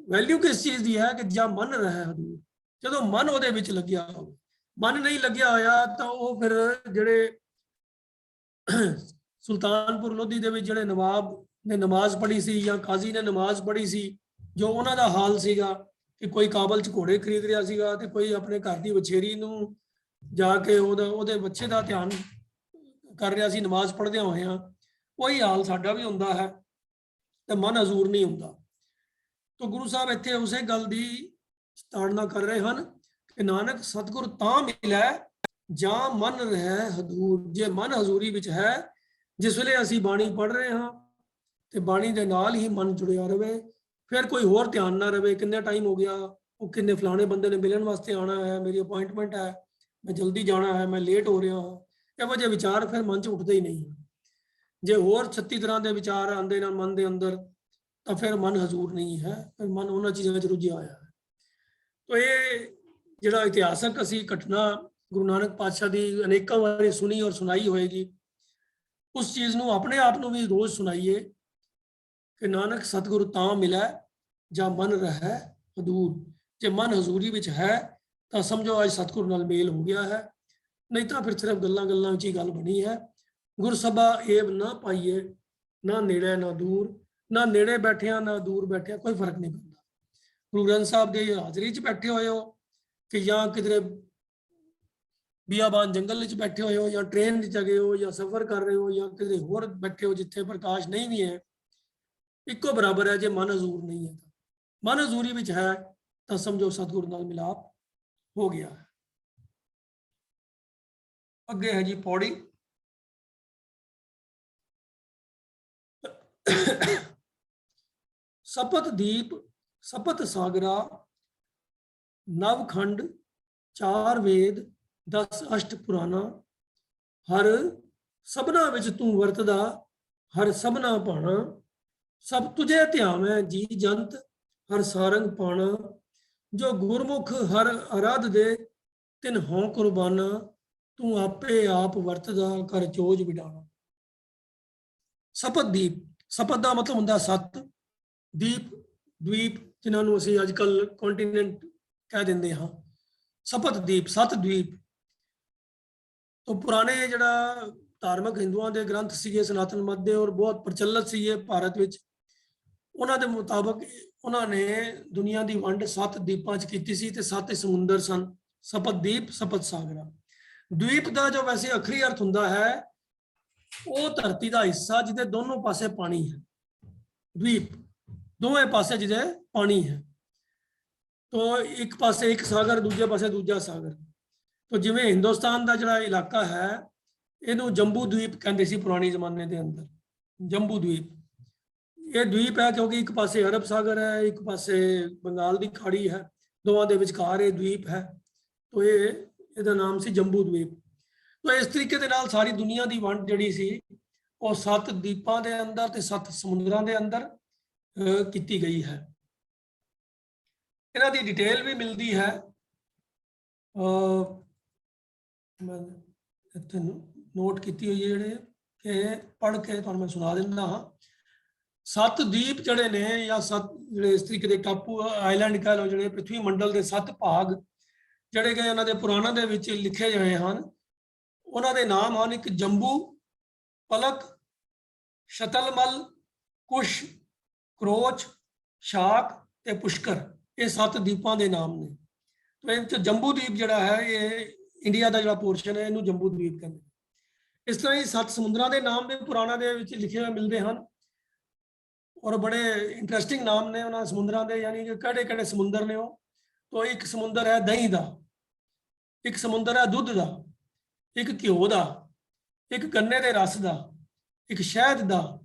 ਵੈਲਿਊ ਕਿਸ ਚੀਜ਼ ਦੀ ਹੈ ਕਿ ਜਾਂ ਮਨ ਰਹੇ ਹਦੂਰ, ਜਦੋਂ ਮਨ ਉਹਦੇ ਵਿੱਚ ਲੱਗਿਆ ਹੋਵੇ। ਮਨ ਨਹੀਂ ਲੱਗਿਆ ਹੋਇਆ ਤਾਂ ਉਹ ਫਿਰ ਜਿਹੜੇ ਸੁਲਤਾਨਪੁਰ ਲੋਧੀ ਦੇ ਵਿੱਚ ਜਿਹੜੇ ਨਵਾਬ ਨੇ ਨਮਾਜ਼ ਪੜ੍ਹੀ ਸੀ ਜਾਂ ਕਾਜ਼ੀ ਨੇ ਨਮਾਜ਼ ਪੜ੍ਹੀ ਸੀ, ਜੋ ਉਹਨਾਂ ਦਾ ਹਾਲ ਸੀਗਾ ਕਿ ਕੋਈ ਕਾਬਲ 'ਚ ਘੋੜੇ ਖਰੀਦ ਰਿਹਾ ਸੀਗਾ ਤੇ ਕੋਈ ਆਪਣੇ ਘਰ ਦੀ ਵਛੇਰੀ ਨੂੰ ਜਾ ਕੇ ਉਹਦੇ ਬੱਚੇ ਦਾ ਧਿਆਨ ਕਰ ਰਿਹਾ ਸੀ ਨਮਾਜ਼ ਪੜ੍ਹਦਿਆਂ ਹੋਇਆਂ, ਉਹੀ ਹਾਲ ਸਾਡਾ ਵੀ ਹੁੰਦਾ ਹੈ ਤੇ ਮਨ ਹਜ਼ੂਰ ਨਹੀਂ ਹੁੰਦਾ। ਤਾਂ ਗੁਰੂ ਸਾਹਿਬ ਇੱਥੇ ਉਸੇ ਗੱਲ ਦੀ ਤਾੜਨਾ ਕਰ ਰਹੇ ਹਨ ਕਿ ਨਾਨਕ ਸਤਿਗੁਰ ਤਾਂ ਮਿਲੈ ਜਾਂ ਮਨ ਰਹਿ ਹਦੂਰ। ਜੇ ਮਨ ਹਜ਼ੂਰੀ ਵਿੱਚ ਹੈ, ਜਿਸ ਵੇਲੇ ਅਸੀਂ ਬਾਣੀ ਪੜ੍ਹ ਰਹੇ ਹਾਂ ਤੇ ਬਾਣੀ ਦੇ ਨਾਲ ਹੀ ਮਨ ਜੁੜਿਆ ਰਵੇ, ਫਿਰ ਕੋਈ ਹੋਰ ਧਿਆਨ ਨਾ ਰਵੇ ਕਿੰਨੇ ਟਾਈਮ ਹੋ ਗਿਆ, ਉਹ ਕਿੰਨੇ ਫਲਾਣੇ ਬੰਦੇ ਨੇ ਮਿਲਣ ਵਾਸਤੇ ਆਉਣਾ ਹੈ, ਮੇਰੀ ਅਪਾਇੰਟਮੈਂਟ ਹੈ, ਮੈਂ ਜਲਦੀ ਜਾਣਾ ਹੈ, ਮੈਂ ਲੇਟ ਹੋ ਰਿਹਾ ਹਾਂ, ਇਹੋ ਜਿਹੇ ਵਿਚਾਰ ਫਿਰ ਮਨ 'ਚ ਉੱਠਦੇ ਹੀ ਨਹੀਂ। ਜੇ ਹੋਰ 36 ਤਰ੍ਹਾਂ ਦੇ ਵਿਚਾਰ ਆਉਂਦੇ ਨੇ ਮਨ ਦੇ ਅੰਦਰ ਤਾਂ ਫਿਰ ਮਨ ਹਜ਼ੂਰ ਨਹੀਂ ਹੈ, ਫਿਰ ਮਨ ਉਹਨਾਂ ਚੀਜ਼ਾਂ ਵਿੱਚ ਰੁੱਝਿਆ ਹੋਇਆ ਹੈ। ਤਾਂ ਇਹ ਜਿਹੜਾ ਇਤਿਹਾਸਕ ਅਸੀਂ ਘਟਨਾ ਗੁਰੂ ਨਾਨਕ ਪਾਤਸ਼ਾਹ ਦੀ ਅਨੇਕਾਂ ਵਾਰੀ ਸੁਣੀ ਔਰ ਸੁਣਾਈ ਹੋਏਗੀ, ਉਸ ਚੀਜ਼ ਨੂੰ ਆਪਣੇ ਆਪ ਨੂੰ ਵੀ ਰੋਜ਼ ਸੁਣਾਈਏ ਕਿ ਨਾਨਕ ਸਤਿਗੁਰੂ ਤਾਂ ਮਿਲੈ ਜਾਂ ਮਨ ਰਹਿ ਹਦੂਰ। ਜੇ ਮਨ ਹਜ਼ੂਰੀ ਵਿੱਚ ਹੈ ਤਾਂ ਸਮਝੋ ਅੱਜ ਸਤਿਗੁਰੂ ਨਾਲ ਮੇਲ ਹੋ ਗਿਆ ਹੈ, ਨਹੀਂ ਤਾਂ ਫਿਰ ਸਿਰਫ ਗੱਲਾਂ ਗੱਲਾਂ ਵਿੱਚ ਹੀ ਗੱਲ ਬਣੀ ਹੈ। ਗੁਰਸਭਾ ਏਵ ਨਾ ਪਾਈਏ, ਨਾ ਨੇੜੇ ਨਾ ਦੂਰ, ਨਾ ਨੇੜੇ ਬੈਠਿਆਂ ਨਾ ਦੂਰ ਬੈਠਿਆਂ, ਕੋਈ ਫਰਕ ਨਹੀਂ ਪੈਂਦਾ। ਗੁਰੂ ਗ੍ਰੰਥ ਸਾਹਿਬ ਦੀ ਹਾਜ਼ਰੀ 'ਚ ਬੈਠੇ ਹੋਏ ਹੋ ਕਿ ਜਾਂ ਕਿਧਰੇ ਬਿਆਬਾਨ ਜੰਗਲ ਵਿੱਚ ਬੈਠੇ ਹੋਏ ਹੋ, ਜਾਂ ਟ੍ਰੇਨ ਵਿੱਚ ਗਏ ਹੋ, ਜਾਂ ਸਫ਼ਰ ਕਰ ਰਹੇ ਹੋ, ਜਾਂ ਕਿਧਰੇ ਹੋਰ ਬੈਠੇ ਹੋ ਜਿੱਥੇ ਪ੍ਰਕਾਸ਼ ਨਹੀਂ ਵੀ ਹੈ, ਇੱਕੋ ਬਰਾਬਰ ਹੈ। ਜੇ ਮਨ ਹਜ਼ੂਰ ਨਹੀਂ ਹੈ, ਮਨ ਹਜ਼ੂਰੀ ਵਿੱਚ ਹੈ ਤਾਂ ਸਮਝੋ ਸਤਿਗੁਰੂ ਨਾਲ ਮਿਲਾਪ ਹੋ ਗਿਆ ਹੈ। ਅੱਗੇ ਹੈ ਜੀ ਪੌੜੀ। ਸਪਤ ਦੀਪ ਸਪਤ ਸਾਗਰਾ, ਨਵਖੰਡ ਚਾਰ ਵੇਦ 10 ਅਸ਼ਟ ਪੁਰਾਣਾ, ਹਰ ਸਭਨਾ ਵਿੱਚ ਤੂੰ ਵਰਤਦਾ, ਹਰ ਸਭਨਾ ਭਾਣਾ, ਸਭ ਤੁਝੇ ਧਿਆਵੈ ਜੀ ਜੰਤ, ਹਰ ਸਾਰੰਗ ਪਾਣਾ, ਜੋ ਗੁਰਮੁਖ ਹਰ ਅਰਾਧ ਦੇ, ਤਿਨ ਹੋਂ ਕੁਰਬਾਨਾ, ਤੂੰ ਆਪੇ ਆਪ ਵਰਤਦਾ, ਕਰ ਚੋਜ ਵਿਡਾਣਾ। ਸਪਤ ਦੀਪ, ਸਪਤ ਦਾ ਮਤਲਬ ਹੁੰਦਾ ਸੱਤ, ਦੀਪ ਦਵੀਪ ਜਿਨ੍ਹਾਂ ਨੂੰ ਅਸੀਂ ਅੱਜ ਕੱਲ ਕੰਟੀਨੈਂਟ ਕਹਿ ਦਿੰਦੇ ਹਾਂ। ਸਪਤ ਦੀਪ, ਸੱਤ ਦਵੀਪ। ਤੋਂ ਪੁਰਾਣੇ ਜਿਹੜਾ ਧਾਰਮਿਕ ਹਿੰਦੂਆਂ ਦੇ ਗ੍ਰੰਥ ਸੀਗੇ ਸਨਾਤਨ ਮਤ ਦੇ, ਔਰ ਬਹੁਤ ਪ੍ਰਚਲਿਤ ਸੀਗੇ ਭਾਰਤ ਵਿੱਚ, ਉਹਨਾਂ ਦੇ ਮੁਤਾਬਕ ਉਹਨਾਂ ਨੇ ਦੁਨੀਆ ਦੀ ਵੰਡ 7 ਦੀਪਾਂ 'ਚ ਕੀਤੀ ਸੀ ਤੇ 7 ਸਮੁੰਦਰ ਸਨ। ਸਪਤ ਦੀਪ ਸਪਤ ਸਾਗਰਾ। ਦਵੀਪ ਦਾ ਜੋ ਵੈਸੇ ਅਖਰੀ ਅਰਥ ਹੁੰਦਾ ਹੈ, ਉਹ ਧਰਤੀ ਦਾ ਹਿੱਸਾ ਜਿਹਦੇ ਦੋਨੋਂ ਪਾਸੇ ਪਾਣੀ ਹੈ। ਦਵੀਪ ਦੋਵੇਂ ਪਾਸੇ ਜਿਹਦੇ ਪਾਣੀ ਹੈ, ਤੋਂ ਇੱਕ ਪਾਸੇ ਇੱਕ ਸਾਗਰ, ਦੂਜੇ ਪਾਸੇ ਦੂਜਾ ਸਾਗਰ। ਤੋਂ ਜਿਵੇਂ ਹਿੰਦੁਸਤਾਨ ਦਾ ਜਿਹੜਾ ਇਲਾਕਾ ਹੈ, ਇਹਨੂੰ ਜੰਬੂ ਦਵੀਪ ਕਹਿੰਦੇ ਸੀ ਪੁਰਾਣੇ ਜ਼ਮਾਨੇ ਦੇ ਅੰਦਰ। ਜੰਬੂ ਦਵੀਪ ਇਹ ਦਵੀਪ ਹੈ ਕਿਉਂਕਿ ਇੱਕ ਪਾਸੇ ਅਰਬ ਸਾਗਰ ਹੈ, ਇੱਕ ਪਾਸੇ ਬੰਗਾਲ ਦੀ ਖਾੜੀ ਹੈ, ਦੋਵਾਂ ਦੇ ਵਿਚਕਾਰ ਇਹ ਦਵੀਪ ਹੈ। ਤੋਂ ਇਹਦਾ ਨਾਮ ਸੀ ਜੰਬੂ ਦਵੀਪ। ਤੋਂ ਇਸ ਤਰੀਕੇ ਦੇ ਨਾਲ ਸਾਰੀ ਦੁਨੀਆ ਦੀ ਵੰਡ ਜਿਹੜੀ ਸੀ ਉਹ 7 ਦੀਪਾਂ ਦੇ ਅੰਦਰ ਤੇ 7 ਸਮੁੰਦਰਾਂ ਦੇ ਅੰਦਰ ਕੀਤੀ ਗਈ ਹੈ। ਇਹਨਾਂ ਦੀ ਡਿਟੇਲ ਵੀ ਮਿਲਦੀ ਹੈ, ਮੈਂ ਇੱਥੇ ਨੋਟ ਕੀਤੀ ਹੋਈ ਹੈ ਜਿਹੜੇ ਕਿ ਪੜ੍ਹ ਕੇ ਤੁਹਾਨੂੰ ਮੈਂ ਸੁਣਾ ਦਿੰਦਾ ਹਾਂ। 7 ਦੀਪ ਜਿਹੜੇ ਨੇ, ਜਾਂ 7 ਜਿਹੜੇ ਇਸ ਤਰੀਕੇ ਦੇ ਟਾਪੂ ਆਈਲੈਂਡ ਕਹਿ ਲਓ, ਜਿਹੜੇ ਪ੍ਰਿਥਵੀ ਮੰਡਲ ਦੇ 7 ਭਾਗ ਜਿਹੜੇ ਕਿ ਇਹਨਾਂ ਦੇ ਪੁਰਾਣਾਂ ਦੇ ਵਿੱਚ ਲਿਖੇ ਹੋਏ ਹਨ, ਉਹਨਾਂ ਦੇ ਨਾਮ ਹਨ। ਇੱਕ ਜੰਬੂ, ਪਲਕ, ਸ਼ਤਲਮਲ, ਕੁਸ਼, ਕਰੋਚ, ਸ਼ਾਕ ਤੇ ਪੁਸ਼ਕਰ। ਇਹ 7 ਦੀਪਾਂ ਦੇ ਨਾਮ ਨੇ। ਤੇ ਇਹ 'ਚ ਜੰਬੂ ਦੀਪ ਜਿਹੜਾ ਹੈ, ਇਹ ਇੰਡੀਆ ਦਾ ਜਿਹੜਾ ਪੋਰਸ਼ਨ ਹੈ, ਇਹਨੂੰ ਜੰਬੂ ਦੀਪ ਕਹਿੰਦੇ। ਇਸ ਤਰ੍ਹਾਂ ਹੀ 7 ਸਮੁੰਦਰਾਂ ਦੇ ਨਾਮ ਵੀ ਪੁਰਾਣਾਂ ਦੇ ਵਿੱਚ ਲਿਖੇ ਹੋਏ ਮਿਲਦੇ ਹਨ, ਔਰ ਬੜੇ ਇੰਟਰਸਟਿੰਗ ਨਾਮ ਨੇ ਉਹਨਾਂ ਸਮੁੰਦਰਾਂ ਦੇ, ਯਾਨੀ ਕਿ ਕਿਹੜੇ ਕਿਹੜੇ ਸਮੁੰਦਰ ਨੇ ਉਹ। ਤੋਂ ਇੱਕ ਸਮੁੰਦਰ ਹੈ ਦਹੀਂ ਦਾ, ਇੱਕ ਸਮੁੰਦਰ ਹੈ ਦੁੱਧ ਦਾ, ਇੱਕ ਘਿਓ ਦਾ, ਇੱਕ ਗੰਨੇ ਦੇ ਰਸ ਦਾ, ਇੱਕ ਸ਼ਹਿਦ ਦਾ,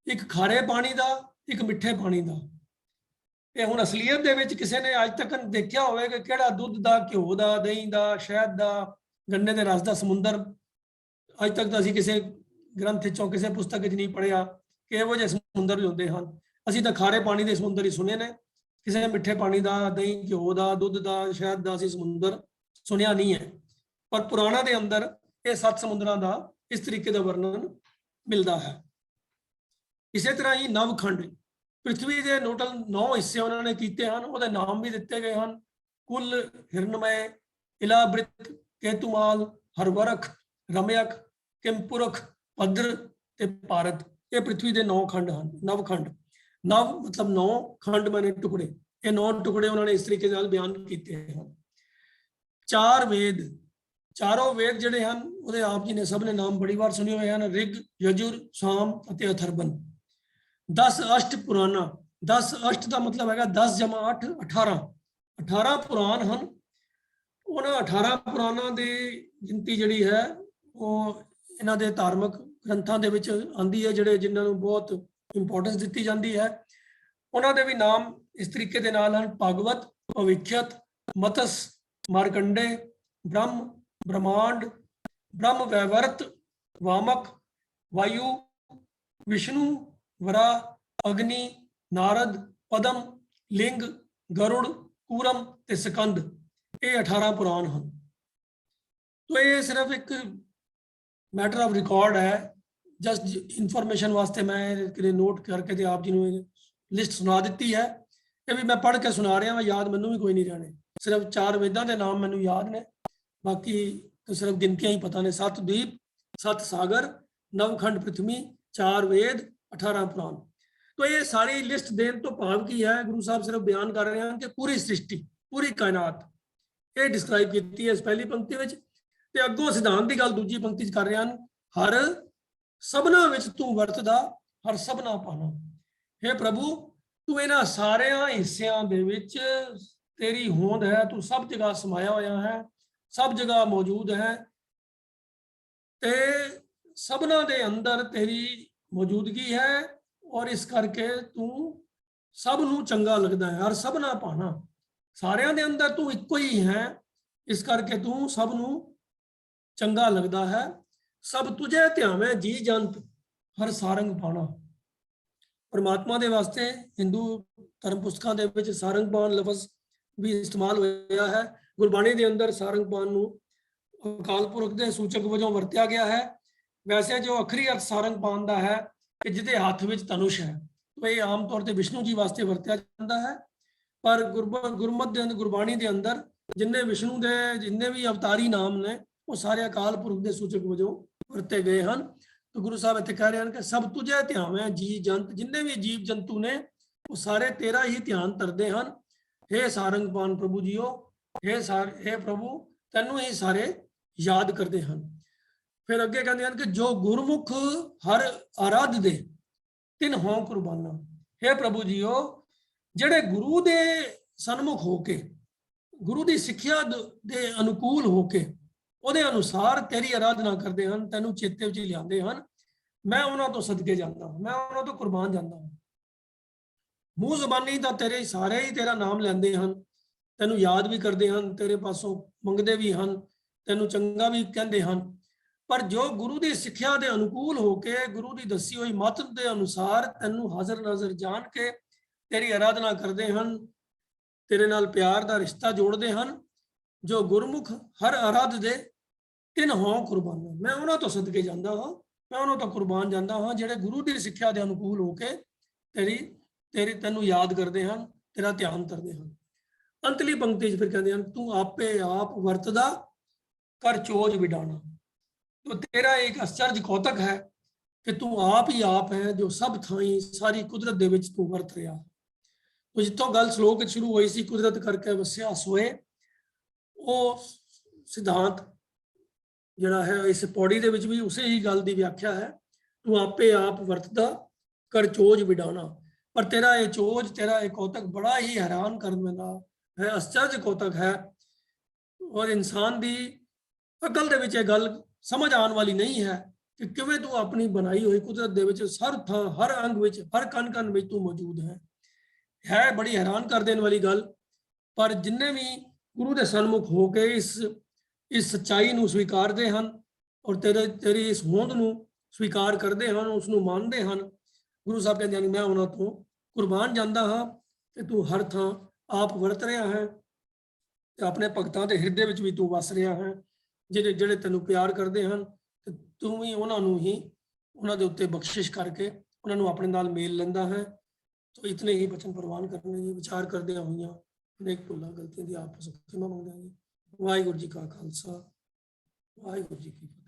ਇੱਕ ਖਾਰੇ ਪਾਣੀ ਦਾ, ਇੱਕ ਮਿੱਠੇ ਪਾਣੀ ਦਾ। ਇਹ ਹੁਣ ਅਸਲੀਅਤ ਦੇ ਵਿੱਚ ਕਿਸੇ ਨੇ ਅੱਜ ਤੱਕ ਦੇਖਿਆ ਹੋਵੇ ਕਿ ਕਿਹੜਾ ਦੁੱਧ ਦਾ, ਘਿਓ ਦਾ, ਦਹੀਂ ਦਾ, ਸ਼ਹਿਦ ਦਾ, ਗੰਨੇ ਦੇ ਰਸ ਦਾ ਸਮੁੰਦਰ? ਅੱਜ ਤੱਕ ਤਾਂ ਅਸੀਂ ਕਿਸੇ ਗ੍ਰੰਥ 'ਚੋਂ, ਕਿਸੇ ਪੁਸਤਕ 'ਚ ਨਹੀਂ ਪੜ੍ਹਿਆ ਕਿ ਇਹੋ ਜਿਹੇ ਸਮੁੰਦਰ ਵੀ ਹੁੰਦੇ ਹਨ। ਅਸੀਂ ਤਾਂ ਖਾਰੇ ਪਾਣੀ ਦੇ ਸਮੁੰਦਰ ਹੀ ਸੁਣੇ ਨੇ, ਕਿਸੇ ਨੇ ਮਿੱਠੇ ਪਾਣੀ ਦਾ, ਦਹੀਂ, ਘਿਓ ਦਾ, ਦੁੱਧ ਦਾ, ਸ਼ਹਿਦ ਦਾ ਅਸੀਂ ਸਮੁੰਦਰ ਸੁਣਿਆ ਨਹੀਂ ਹੈ। ਪਰ ਪੁਰਾਣਾਂ ਦੇ ਅੰਦਰ ਇਹ 7 ਸਮੁੰਦਰਾਂ ਦਾ ਇਸ ਤਰੀਕੇ ਦਾ ਵਰਣਨ ਮਿਲਦਾ ਹੈ। ਇਸੇ ਤਰ੍ਹਾਂ ਹੀ ਨਵਖੰਡ, ਪ੍ਰਿਥਵੀ ਦੇ ਟੋਟਲ 9 ਹਿੱਸੇ ਉਹਨਾਂ ਨੇ ਕੀਤੇ ਹਨ, ਉਹਦੇ ਨਾਮ ਵੀ ਦਿੱਤੇ ਗਏ ਹਨ। ਕੁੱਲ, ਹਿਰਨਮय, ਇਲਾਬ੍ਰਿਤ, ਕੇਤੂਮਾਲ, ਹਰਵਰਖ, ਰਮਯਕ, ਕਿਮਪੁਰਖ, ਭਦਰ ਤੇ ਭਾਰਤ। ਇਹ ਪ੍ਰਿਥਵੀ ਦੇ 9 ਖੰਡ ਹਨ। ਨਵਖੰਡ, ਨਵ ਮਤਲਬ 9, ਖੰਡ ਮਾਨੇ ਟੁਕੜੇ। ਇਹ 9 ਟੁਕੜੇ ਉਹਨਾਂ ਨੇ ਇਸ ਤਰੀਕੇ ਨਾਲ ਬਿਆਨ ਕੀਤੇ ਹਨ। 4 ਵੇਦ, ਚਾਰੋਂ ਵੇਦ ਜਿਹੜੇ ਹਨ ਉਹਦੇ ਆਪ ਜੀ ਨੇ ਸਭ ਨੇ ਨਾਮ ਬੜੀ ਵਾਰ ਸੁਣੇ ਹੋਏ ਹਨ, ਰਿਗ, ਯਜੁਰ, ਸਾਮ ਅਤੇ ਅਥਰਵਨ। 10 ਅਸ਼ਟ ਪੁਰਾਣਾ, 10 ਅਸ਼ਟ ਦਾ ਮਤਲਬ ਹੈਗਾ 10 + 8 18। 18 ਪੁਰਾਣ ਹਨ। ਉਹਨਾਂ 18 ਪੁਰਾਣਾਂ ਦੀ ਗਿਣਤੀ ਜਿਹੜੀ ਹੈ ਉਹ ਇਹਨਾਂ ਦੇ ਧਾਰਮਿਕ ਗ੍ਰੰਥਾਂ ਦੇ ਵਿੱਚ ਆਉਂਦੀ ਹੈ, ਜਿਹੜੇ ਜਿਨ੍ਹਾਂ ਨੂੰ ਬਹੁਤ ਇੰਪੋਰਟੈਂਸ ਦਿੱਤੀ ਜਾਂਦੀ ਹੈ। ਉਹਨਾਂ ਦੇ ਵੀ ਨਾਮ ਇਸ ਤਰੀਕੇ ਦੇ ਨਾਲ ਹਨ: ਭਾਗਵਤ, ਭਵਿੱਖਿਅਤ, ਮਤਸ, ਮਾਰਕੰਡੇ, ਬ੍ਰਹਮ, ਬ੍ਰਹਮਾਂਡ, ਬ੍ਰਹਮ ਵੈਵਰਤ, ਵਾਮਕ, ਵਾਯੂ, ਵਿਸ਼ਨੂੰ, ਵਰਾ, ਅਗਨੀ, ਨਾਰਦ, ਪਦਮ, ਲਿੰਗ, ਗਰੁੜ, ਕੂਰਮ ਤੇ ਸਕੰਦ। ਇਹ 18 ਪੁਰਾਣ ਹਨ। तो ये सिर्फ एक मैटर ऑफ रिकॉर्ड है, जस्ट इन्फॉर्मेशन वास्ते मैं नोट करके आप जी लिस्ट सुना दी है। ये भी मैं पढ़ के सुना रहा, मैं याद मैनू भी कोई नहीं रहने। सिर्फ 4 वेदां के नाम मैनू याद ने, बाकी तो सिर्फ गिनतियां ही पता ने। 7 द्वीप, 7 सागर, 9 खंड पृथ्वी, 4 वेद, 18 पुराण। तो ये सारी लिस्ट देने तो भाव की है, गुरु साहब सिर्फ बयान कर रहे हैं कि पूरी सृष्टि, पूरी कायनात ये डिस्क्राइब की है इस पहली पंक्ति में। ते अगों सिद्धांत की गल दूजी पंक्ति कर रहे हैं, हर सबना विच तू वरतदा, हर सबना पाना। हे प्रभु तू इन्हां सारे हिस्सियां दे विच तेरी होंद है, तू सब जगह समाया होया है, सब जगह मौजूद है, ते सबना दे अंदर तेरी मौजूदगी है, और इस करके तू सब नू चंगा लगदा है। हर सबना पाना, सारियां दे अंदर तू इक्को ही है, इस करके तू सब नू चंगा लगदा है। सब तुझे ध्यावे जी जंत, हर सारंग पाना। परमात्मा दे वास्ते हिंदू धर्म पुस्तकां दे विच सारंगपान लफज भी इस्तेमाल होया है। गुरबाणी दे अंदर सारंगपान नू अकाल पुरख दे सूचक वजों वरत्या गया है। वैसे जो अखरी अर्थ सारंगपान दा है कि जिहदे हत्थ विच धनुष है, तो ये आम तौर ते विष्णु जी वास्ते वरत्या जाता है। पर गुरमत दे अंदर, गुरबाणी दे अंदर जिन्ने विष्णु दे जिन्ने भी अवतारी नाम ने वो सारे अकाल पुरख दे सूचक वजों वरते गए हैं। तो गुरु साहब इत्थे कह रहे हैं कि सब तुझे ध्यावे जी जंत, जिन्ने भी जीव जंतु ने वो सारे तेरा ही ध्यान तरदे हैं। हे सारंगपान प्रभु जीओ, हे प्रभु तैनू ही सारे याद करते हैं। फिर अगे कहते हैं कि जो गुरमुख हर आराध दे तिन हों कुर्बाना। हे प्रभु जीओ जेड़े गुरु दे सन्मुख होके, गुरु की सिक्ख्या दे अनुकूल होके ਉਹਦੇ अनुसार तेरी आराधना करते हैं, तेनू चेते विच लियाते हैं, मैं उन्हां तो सदके जाता, मैं उन्हां तो कुर्बान जाता हूं। मूँह जबानी तो तेरे सारे ही तेरा नाम लैंदे हैं, तेनू याद भी करते हैं, तेरे पासों मंगते भी हैं, तेनू चंगा भी कहते हैं। पर जो गुरु की सिक्ख्या के अनुकूल होके, गुरु की दसी हुई मत के अनुसार तेनू हाजिर नाजर जान के तेरी आराधना करते हैं, तेरे नाल प्यार का रिश्ता जोड़ते हैं। जो गुरमुख हर आराध दे तिन हों कुर्बाना, मैं उन्हां तो सदके जाता हाँ, मैं उन्हां तो कुर्बान जाता हाँ जेड़े गुरु की सिक्ख्या के अनुकूल होके तेनू याद करते हैं, तेरा ध्यान करते हैं। अंतली पंक्ति फिर कहते हैं, तू आपे आप वरतदा कर चोज विडाना। तो तेरा एक आश्चर्य कौतक है कि तू आप ही आप है जो सब थाई सारी कुदरत दे विच तू वरत रहा। तो जितों गल श्लोक शुरू हुई सी, कुदरत करके वसिया सोए, वो सिद्धांत जिहड़ा है इस पौड़ी दे विच भी उसे ही गल की व्याख्या है। तू आपे आप वरतदा कर चोज विडाना। पर तेरा ये चोज, तेरा ये कौतक बड़ा ही हैरान करने वाला है, आश्चर्य कौतक है, और इंसान की अकल दे विच गल समझ आने वाली नहीं है कि किवें तू अपनी बनाई हुई कुदरत दे विच हर थां, हर अंग विच, हर कण कण विच तू मौजूद है बड़ी हैरान कर देने वाली गल। पर जिन्ने भी गुरु के सन्मुख होके इस सच्चाई नूं स्वीकारते हैं और तेरी इस होंद नूं स्वीकार करते हैं, उसनूं मानते हैं, गुरु साहब कहते हैं मैं उन्हां तो कुर्बान जाता हाँ कि तू हर थां आप वरत रहा है, अपने भगतां दे हिरदे विच भी तू वस रहा है। ਜਿਹੜੇ ਤੈਨੂੰ ਪਿਆਰ ਕਰਦੇ ਹਨ ਤੇ ਤੂੰ ਵੀ ਉਹਨਾਂ ਨੂੰ ਹੀ ਉਹਨਾਂ ਦੇ ਉੱਤੇ ਬਖਸ਼ਿਸ਼ ਕਰਕੇ ਉਹਨਾਂ ਨੂੰ ਆਪਣੇ ਨਾਲ ਮੇਲ ਲੈਂਦਾ ਹੈ। तो इतने ही वचन प्रवान करने जी विचार करदे होइयां अनेक भुलां गलतियां दी आपस खिमा मंगदे जी। वाहिगुरू जी का खालसा, वाहिगुरू जी की फतेह।